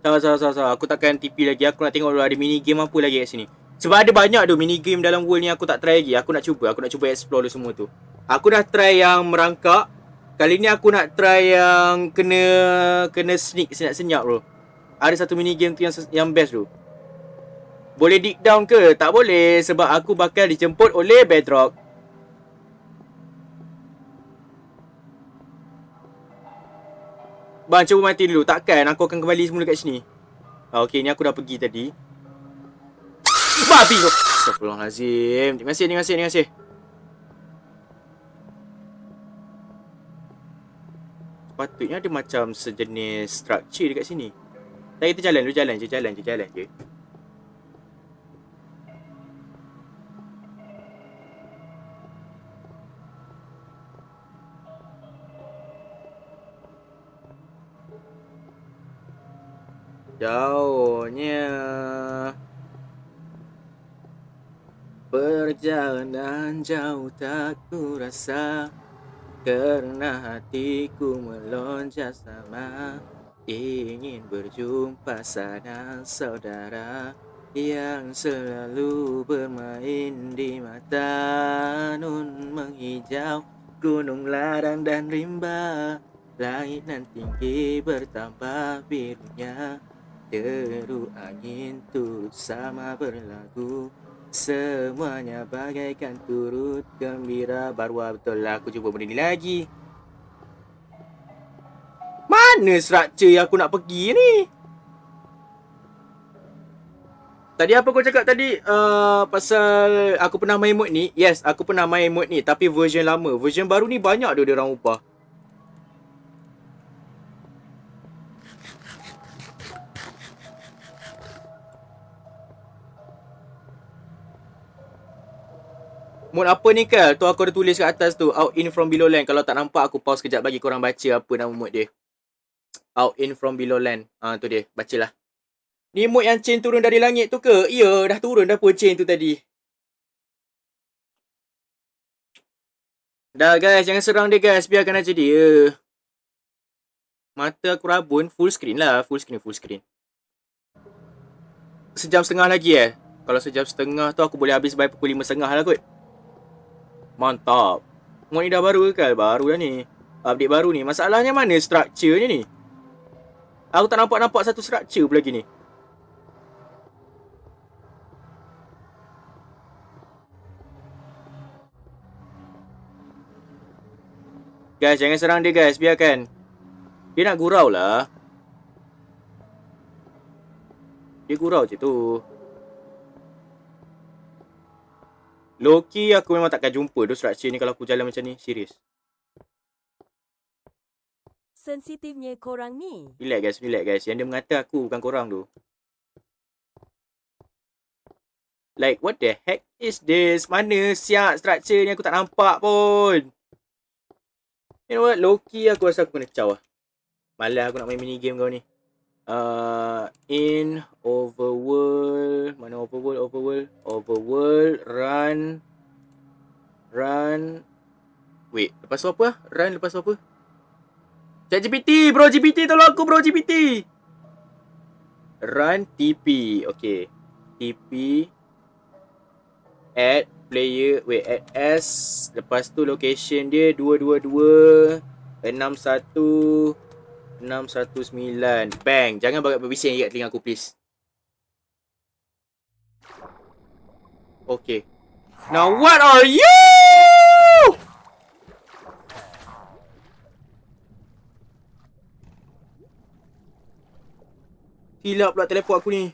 Speaker 3: Sabar. Aku takkan TP lagi. Aku nak tengok dulu ada mini game apa lagi kat sini. Sebab ada banyak tu mini game dalam world ni aku tak try lagi. Aku nak cuba explore dulu semua tu. Aku dah try yang merangkak. Kali ni aku nak try yang kena sneak senyap-senyap bro. Ada satu mini game tu yang best tu. Boleh dig down ke? Tak boleh sebab aku bakal dijemput oleh Bedrock. Bang, cuba mati dulu. Takkan aku akan kembali semula kat sini. Okey, ni aku dah pergi tadi. Babi kau. Astagfirullahalazim. Terima kasih. Patutnya ada macam sejenis structure dekat sini. Tapi kita jalan je. Jauhnya perjalanan jauh tak ku rasa, kerana hatiku melonjak sama, ingin berjumpa sanak saudara yang selalu bermain di mata. Nun menghijau gunung ladang dan rimba, langit nan tinggi bertambah birunya, deru angin turut sama berlagu, semuanya bagaikan turut gembira. Baru betul lah, aku cuba benda ni lagi. Mana structure yang aku nak pergi ni? Tadi apa kau cakap tadi? Pasal aku pernah main mode ni. Yes, aku pernah main mode ni. Tapi version lama. Version baru ni banyak dia orang ubah. Mode apa ni Kal? Tu aku ada tulis kat atas tu. Out in from below land. Kalau tak nampak aku pause kejap bagi korang baca apa nama mode dia. Out in from below land. Tu dia. Bacalah. Ni mode yang chain turun dari langit tu ke? Ya, dah turun dah pun chain tu tadi. Dah guys, jangan serang dia guys. Biarkan aja dia. Mata aku rabun. Full screen lah. Full screen. Sejam setengah lagi Kalau sejam setengah tu aku boleh habis by pukul 5.30 lah kot. Mantap. Mod ni dah baru ke Kal? Baru dah ni. Update baru ni. Masalahnya mana structure-nya ni? Aku tak nampak satu structure pun lagi ni. Guys, jangan serang dia guys. Biarkan Dia nak gurau lah. Dia gurau je tu. Loki aku memang takkan jumpa tu structure ni kalau aku jalan macam ni. Serius.
Speaker 5: Sensitifnya korang ni.
Speaker 3: Relax guys. Yang dia mengata aku bukan korang tu. Like, what the heck is this? Mana siap structure ni aku tak nampak pun. You know what? Loki aku rasa aku kena caw lah. Malas aku nak main mini game kau ni. In overworld. Mana overworld? Overworld. Run. Wait, lepas tu apa? Run lepas tu apa? ChatGPT, bro GPT, tolong aku bro GPT. Run TP. Okay. TP. Add player. Wait, add S. Lepas tu location dia 222 61 619. Bang. Jangan berbising kat telinga aku please. Okay. Now what are you? Hilap pula teleport aku ni.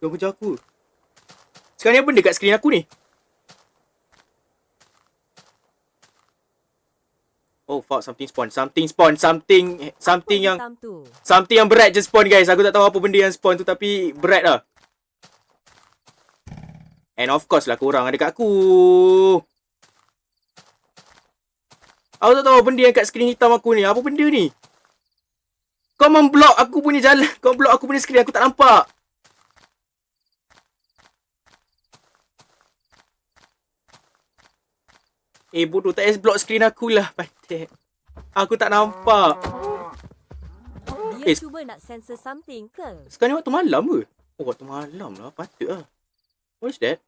Speaker 3: Dia kejar aku. Sekarang ni apa benda kat skrin aku ni? Oh fuck, something spawn. Something yang
Speaker 5: Hitam tu.
Speaker 3: something yang berat je spawn guys. Aku tak tahu apa benda yang spawn tu tapi berat lah. And of course lah korang ada kat aku. Aku tak tahu benda yang kat skrin hitam aku ni. Apa benda ni? Kau memblok aku punya jalan. Kau blok aku punya skrin. Aku tak nampak. Bodoh. Tak payah block skrin aku lah. Patek. Aku tak nampak.
Speaker 5: Dia cuba nak censor something ke?
Speaker 3: Sekarang ni waktu malam ke? Oh, waktu malam lah. Patut lah. What is that?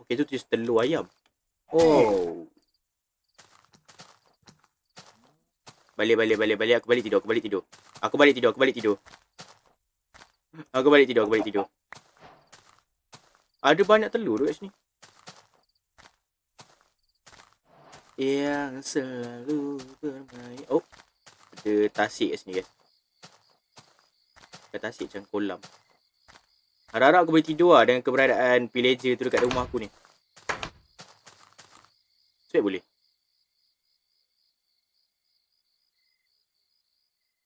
Speaker 3: Okay, tu just telur ayam. Oh. Balik. Aku balik tidur. Aku balik tidur. Ada banyak telur tu kat sini. Yang selalu bermain. Oh. Ada tasik kat sini guys. Ada tasik macam kolam. Harap-harap aku boleh tidur lah dengan keberadaan pillager tu dekat rumah aku ni. Sebab boleh.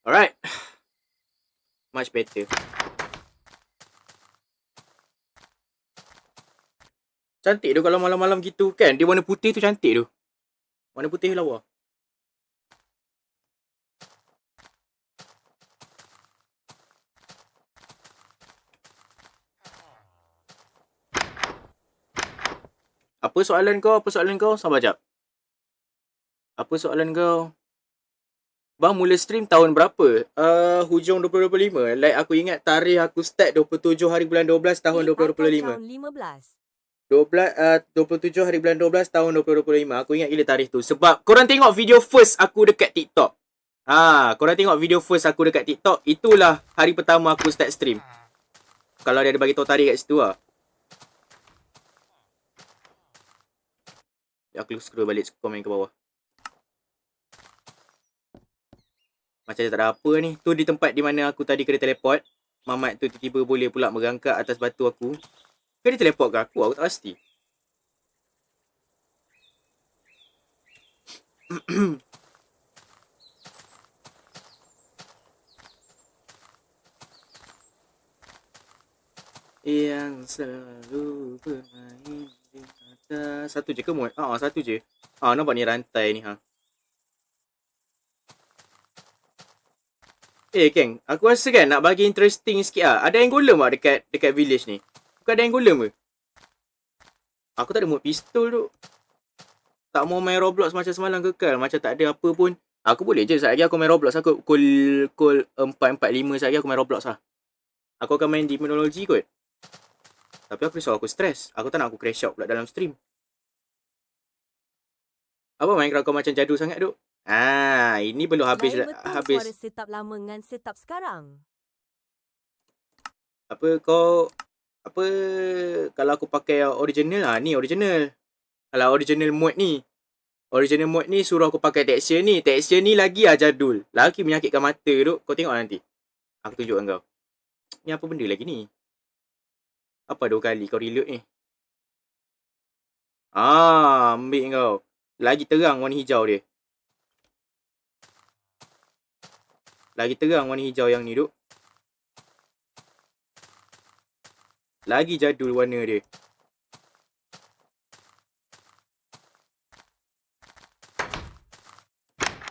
Speaker 3: Alright. Much better. Cantik tu kalau malam-malam gitu kan. Dia warna putih tu cantik tu. Warna putih lawa. Apa soalan kau? Sabar jap. Apa soalan kau? Bang mula stream tahun berapa? Hujung 2025. Like aku ingat tarikh aku start 27 hari bulan 12 tahun 2025. 27 hari bulan 12 tahun 2025. Aku ingat gila tarikh tu. Sebab korang tengok video first aku dekat TikTok. Korang tengok video first aku dekat TikTok. Itulah hari pertama aku start stream. Kalau dia ada bagi tahu tarikh kat situ lah. Aku scroll balik komen ke bawah. Macam tak ada apa ni. Tu di tempat di mana aku tadi kena teleport. Mamat tu tiba-tiba boleh pula merangkak atas batu aku. Ke dia teleport ke aku? Aku tak pasti. Yang selalu bermain di atas. Satu je ke mod? Satu je. Nampak ni rantai ni Keng, aku rasa kan nak bagi interesting sikit lah. Ada Angolem tak dekat village ni? Bukan ada Angolem ke? Aku tak ada mood pistol tu. Tak mau main Roblox macam semalam kekal. Macam tak ada apa pun. Aku boleh je. Sekejap lagi aku main Roblox. Aku pukul 4.45 sekejap lagi aku main Roblox lah. Aku akan main Demonology kot. Tapi aku risau aku stres. Aku tak nak aku crash out pula dalam stream. Apa Minecraft kau macam jadu sangat tu? Ini belum habis.
Speaker 5: Lain betul suara setup lama dengan setup sekarang.
Speaker 3: Kalau aku pakai original ni original. Kalau original mode ni. Original mode ni suruh aku pakai texture ni. Texture ni lagi jadul. Lagi menyakitkan mata tu. Kau tengok nanti. Aku tunjukkan kau. Ni apa benda lagi ni? Apa 2 kali kau reload ni? Ambil kau. Lagi terang warna hijau dia. Lagi terang warna hijau yang ni duk. Lagi jadul warna dia.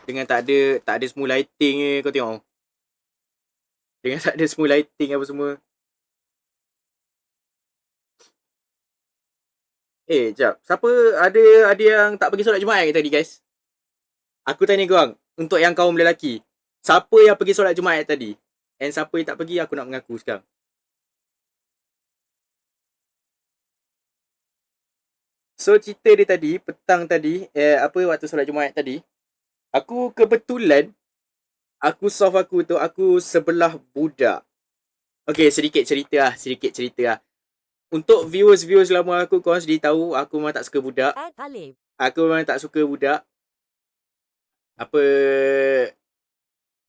Speaker 3: Dengan tak ada semua lighting ni, kau tengok. Dengan tak ada semua lighting apa semua. Jap. Siapa ada yang tak pergi solat Jumaat ke tadi, guys? Aku tanya korang, untuk yang kaum lelaki, siapa yang pergi solat Jumaat tadi? And siapa yang tak pergi, aku nak mengaku sekarang. So, cerita dia tadi, petang tadi, waktu solat Jumaat tadi, aku kebetulan, aku sebelah budak. Okay, sedikit cerita lah. Untuk viewers lama aku, korang sedih tahu, aku memang tak suka budak.
Speaker 5: Talib.
Speaker 3: Aku memang tak suka budak.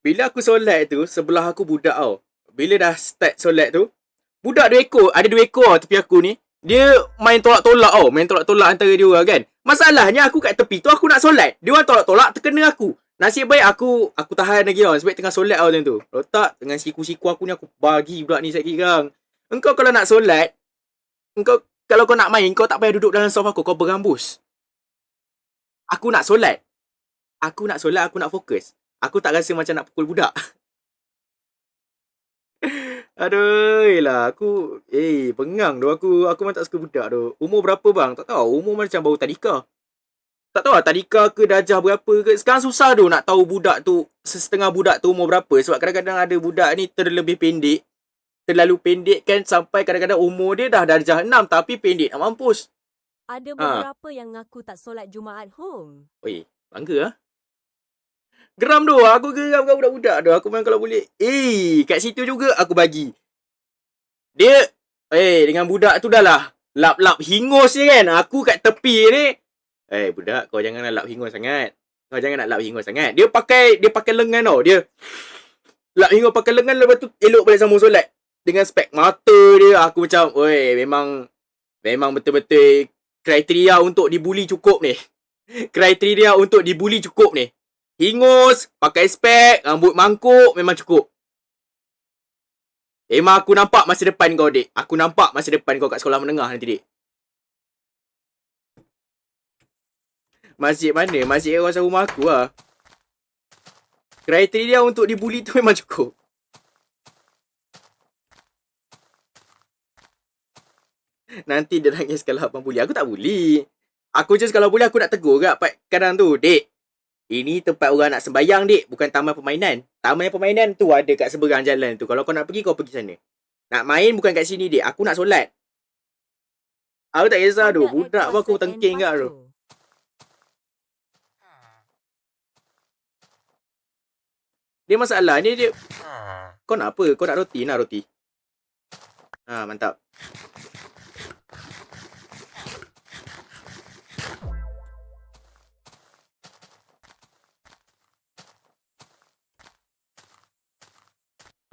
Speaker 3: Bila aku solat tu, sebelah aku budak tau. Bila dah start solat tu, budak 2 ekor, ada 2 ekor tepi aku ni. Dia main tolak-tolak tau. Main tolak-tolak antara dia orang kan. Masalahnya aku kat tepi tu, aku nak solat. Dia orang tolak-tolak, terkena aku. Nasib baik aku tahan lagi tau. Sebab tengah solat tau macam tu. Kalau tak, dengan siku-siku aku ni, aku bagi budak ni sikit gang. Engkau kalau nak solat, kalau kau nak main, kau tak payah duduk dalam sofa aku. Kau berambus. Aku nak solat, aku nak fokus. Aku tak rasa macam nak pukul budak. Aduh lah, aku pengang tu aku memang tak suka budak tu. Umur berapa bang? Tak tahu, umur macam baru tadika. Tak tahu lah tadika ke darjah berapa ke. Sekarang susah tu nak tahu budak tu, setengah budak tu umur berapa. Sebab kadang-kadang ada budak ni terlalu pendek kan, sampai kadang-kadang umur dia dah darjah 6 tapi pendek nak mampus.
Speaker 5: Ada beberapa yang ngaku tak solat Jumaat home.
Speaker 3: Oi, bangga lah. Geram tu, aku geram kat budak-budak tu. Aku memang kalau boleh, kat situ juga aku bagi. Dia, dengan budak tu dah lah. Lap-lap hingus je kan. Aku kat tepi ni. Budak, kau jangan lap hingus sangat. Dia pakai lengan tau. Dia lap hingus pakai lengan, lepas tu elok balik sambung solat. Dengan spek mata dia, aku macam, memang betul-betul kriteria untuk dibuli cukup ni. Hingus, pakai spek, rambut mangkuk, memang cukup. Memang aku nampak masa depan kau, dik. Aku nampak masa depan kau kat sekolah menengah nanti, dik. Masjid mana? Masjid kawasan rumah aku lah. Kriteria untuk dibuli tu memang cukup. Nanti dia nangis kalau abang buli. Aku tak buli. Aku just kalau boleh aku nak tegur kat kadang tu, dik. Ini tempat orang nak sembayang, dik. Bukan taman permainan. Taman permainan tu ada kat seberang jalan tu. Kalau kau nak pergi, kau pergi sana. Nak main bukan kat sini, dik. Aku nak solat. Aku tak kisah tu. Budak pun aku tengking kat tu. Dia masalah ni dia. Kau nak apa? Kau nak roti? Nak roti. Mantap.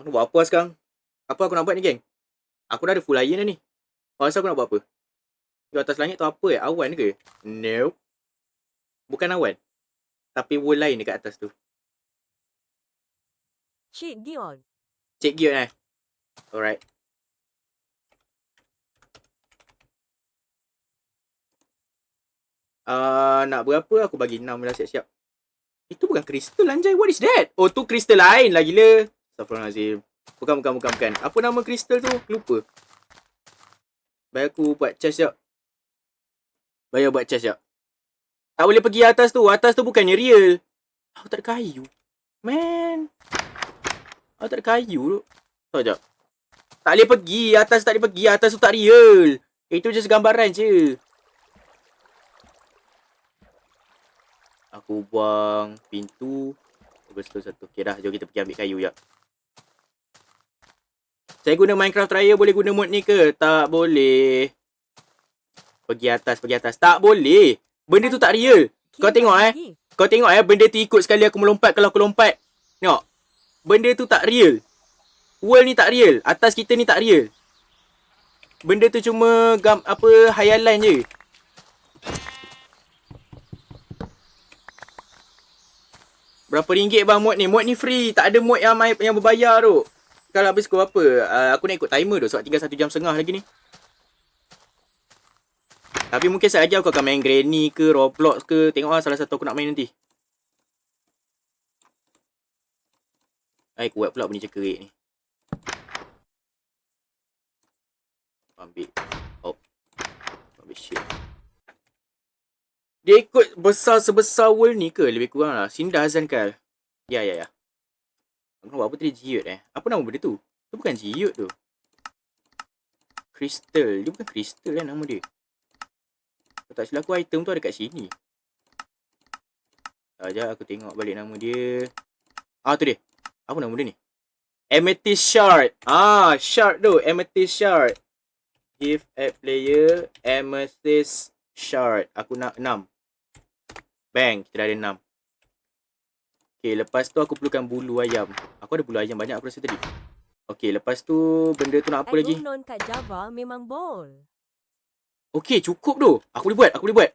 Speaker 3: Aku buat apa sekarang? Apa aku nak buat ni, geng? Aku dah ada full iron dah ni. Asal aku nak buat apa? Di atas langit tu apa Awan ke? Nope. Bukan awan. Tapi wall lain dekat atas tu.
Speaker 5: Cik Gion.
Speaker 3: Cik Gion Alright. Nak berapa? Aku bagi 6 dah siap-siap. Itu bukan kristal anjay. What is that? Oh, tu kristal lain lah gila. Astaghfirullahaladzim. Bukan. Apa nama kristal tu? Lupa. Bayar aku buat chest jap. Tak boleh pergi atas tu. Atas tu bukannya real. Aku tak ada kayu. Man. Aku tak ada kayu tu. Tahu jap. Tak boleh pergi. Atas tak boleh pergi. Atas tu tak real. Itu just gambaran je. Aku buang pintu. Betul satu. Okay dah. Jom kita pergi ambil kayu jap. Saya guna Minecraft Raya boleh guna mod ni ke? Tak boleh. Pergi atas. Tak boleh. Benda tu tak real. Kau tengok
Speaker 5: gift.
Speaker 3: Kau tengok benda tu ikut sekali aku melompat. Kalau aku lompat, tengok. Benda tu tak real. World ni tak real. Atas kita ni tak real. Benda tu cuma hayalan je. Berapa ringgit bang mod ni? Mod ni free. Tak ada mod yang berbayar tu. Kalau habis kau apa? Aku nak ikut timer tu. Sebab tinggal 1 jam setengah lagi ni. Tapi mungkin sekejap lagi aku akan main Granny ke Roblox ke. Tengok salah satu aku nak main nanti. Kuat pula bunyi cekerik ni. Ambil. Oh. Ambil shit. Dia ikut besar sebesar world ni ke? Lebih kurang lah. Sindah Azan Kal. Ya. Aku nak buat apa tadi? Geode Apa nama benda tu? Tu bukan Geode tu. Crystal. Dia bukan Crystal nama dia. Kalau tak silap aku item tu ada kat sini. Sekejap aku tengok balik nama dia. Tu dia. Apa nama dia ni? Amethyst Shard. Shard tu. Amethyst Shard. Give add player Amethyst Shard. Aku nak 6. Bang, kita dah ada 6. Okay, lepas tu aku perlukan bulu ayam. Aku ada bulu ayam banyak aku rasa tadi. Okay, lepas tu benda tu nak apa lagi?
Speaker 5: Non kat Java memang ball.
Speaker 3: Okay, cukup tu. Aku boleh buat.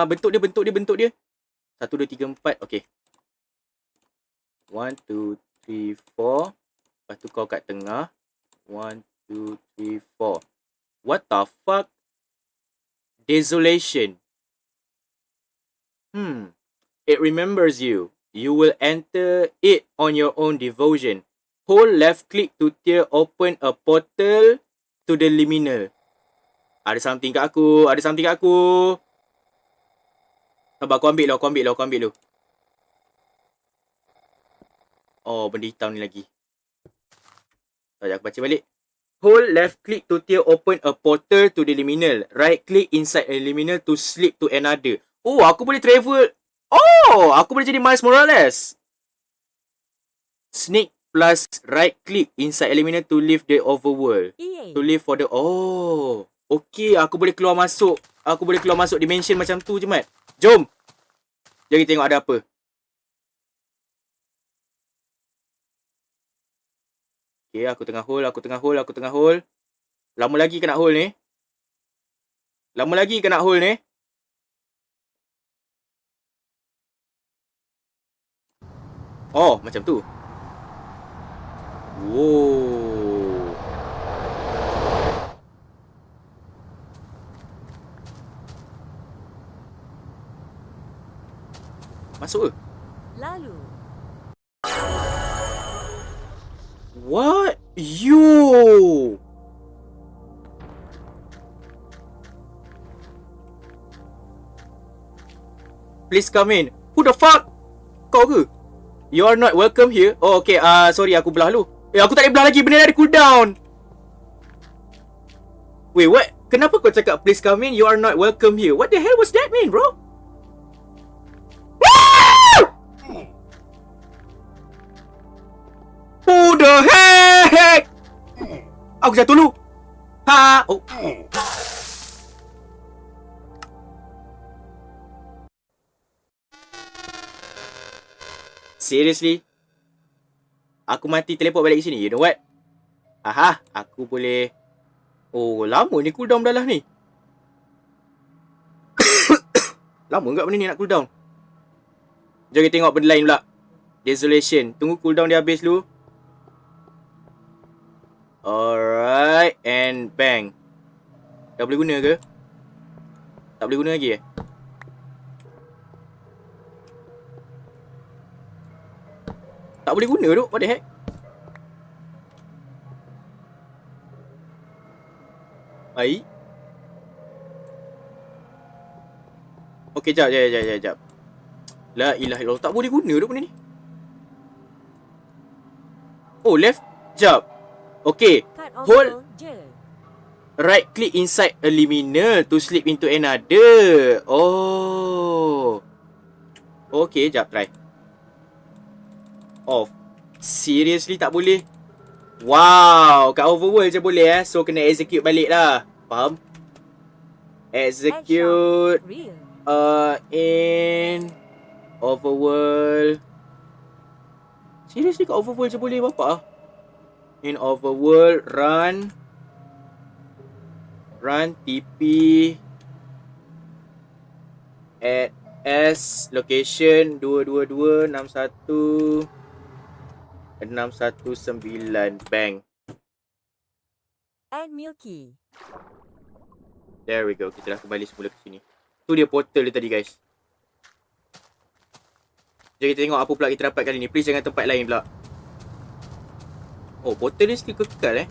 Speaker 3: Bentuk dia. 1, 2, 3, 4. Okay. 1, 2, 3, 4. Lepas tu kau kat tengah. 1, 2, 3, 4. What the fuck? Desolation. It remembers you. You will enter it on your own devotion. Hold left click to tear open a portal to the liminal. Ada something kat aku. Sabar, aku ambil lu. Oh, benda hitam ni lagi. Sekejap aku baca balik. Hold left click to tear open a portal to the liminal. Right click inside a liminal to slip to another. Oh, aku boleh travel. Oh, aku boleh jadi Miles Morales. Sneak plus right click inside a liminal to leave the overworld. To live for the... Oh. Okay, aku boleh keluar masuk. Dimension macam tu je, Mat. Jom. Jom kita tengok ada apa. Okay, aku tengah hold. Lama lagi kena hold ni. Oh, macam tu. Wow. Masuk ke?
Speaker 5: Lalu.
Speaker 3: What? Yo! Please come in. Who the fuck? Kau ke? You are not welcome here. Oh, okay. Sorry, aku belah lu. Aku tak boleh belah lagi. Benda dah ada cooldown. Wait, what? Kenapa kau cakap please come in? You are not welcome here. What the hell was that mean, bro? Who the heck? Aku jatuh dulu. Oh. Seriously? Aku mati teleport balik ke sini. You know what? Aku boleh... Oh, lama ni cooldown dah lah ni. Lama enggak benda ni nak cooldown? Jom kita tengok benda lain pula. Desolation. Tunggu cooldown dia habis dulu. Alright. And bang. Dah boleh guna ke? Tak boleh guna lagi Tak boleh guna tu. What the heck? Baik. Okay, jap. La ilaha illallah. Tak boleh guna tu benda ni. Oh, left. Jap. Okay. Hold. Right click inside a liminal to slip into another. Oh. Okay, jap. Try. Off. Seriously tak boleh? Wow. Kat overworld je boleh So kena execute balik lah. Faham? Execute. In overworld. Seriously kat overworld je boleh bapak ah? In overworld, run TP at S location 22261 bank.
Speaker 5: Add Milky.
Speaker 3: There we go. Kita dah kembali semula ke sini. Tu dia portal dia tadi guys. Jom kita tengok apa pula kita dapat kali ni. Please jangan tempat lain pula. Oh, portal ni still kekal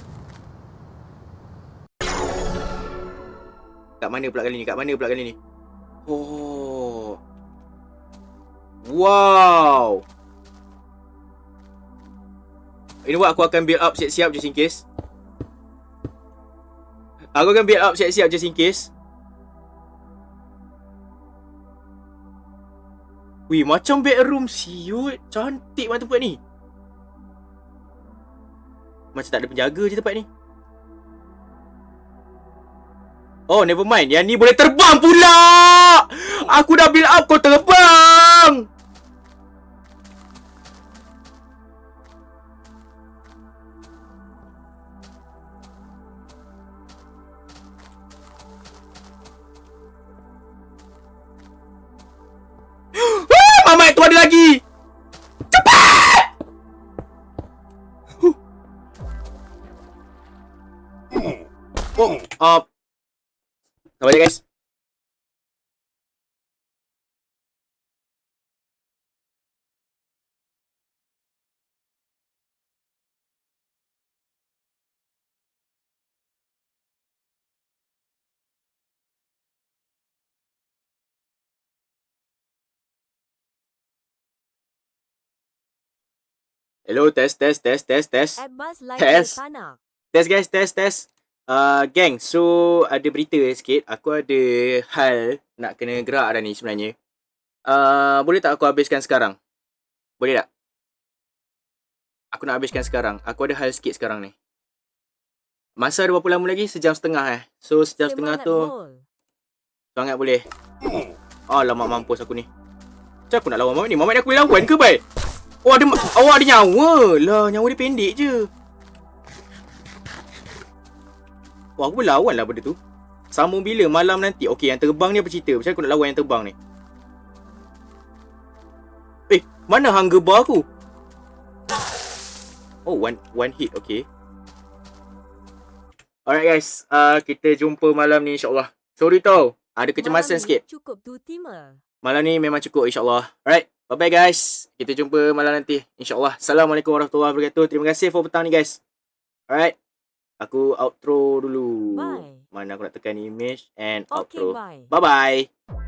Speaker 3: Kat mana pula kali ni? Oh. Wow. You know what? Aku akan build up siap-siap just in case. Wih, macam bedroom siut. Cantik macam tempat ni. Macam tak ada penjaga je tempat ni. Oh, never mind. Yang ni boleh terbang pula. Aku dah build up, kau terbang. Mamat tu ada lagi. Cepat. Oh, sabar je guys. Hello, test.
Speaker 5: Advance light
Speaker 3: Test.
Speaker 5: tanah.
Speaker 3: Test guys, test. Gang, so ada berita sikit. Aku ada hal nak kena gerak dah ni sebenarnya. Boleh tak aku habiskan sekarang? Boleh tak? Aku nak habiskan sekarang. Aku ada hal sikit sekarang ni. Masa ada berapa lama lagi? Sejam setengah So sejam setengah
Speaker 5: Semangat
Speaker 3: tu
Speaker 5: Mol.
Speaker 3: sangat boleh. Alamak, mampus aku ni. Macam aku nak lawan Mamat ni? Mamat ni aku boleh lawan ke baik? Oh, ada nyawa. Lah, nyawa dia pendek je. Wah, aku boleh lawan lah benda tu. Sambung bila? Malam nanti. Okey, yang terbang ni apa cerita? Macam aku nak lawan yang terbang ni? Mana hunger bar aku? Oh, one hit. Okay. Alright guys. Kita jumpa malam ni insyaAllah. Sorry tau. Ada kecemasan
Speaker 5: Malam ni
Speaker 3: sikit.
Speaker 5: Cukup tu timer.
Speaker 3: Malam ni memang cukup insyaAllah. Alright. Bye-bye guys. Kita jumpa malam nanti insyaAllah. Assalamualaikum warahmatullahi wabarakatuh. Terima kasih for petang ni guys. Alright. Aku outro dulu.
Speaker 5: Bye.
Speaker 3: Mana aku nak tekan image and
Speaker 5: Okay,
Speaker 3: outro.
Speaker 5: bye.
Speaker 3: Bye-bye.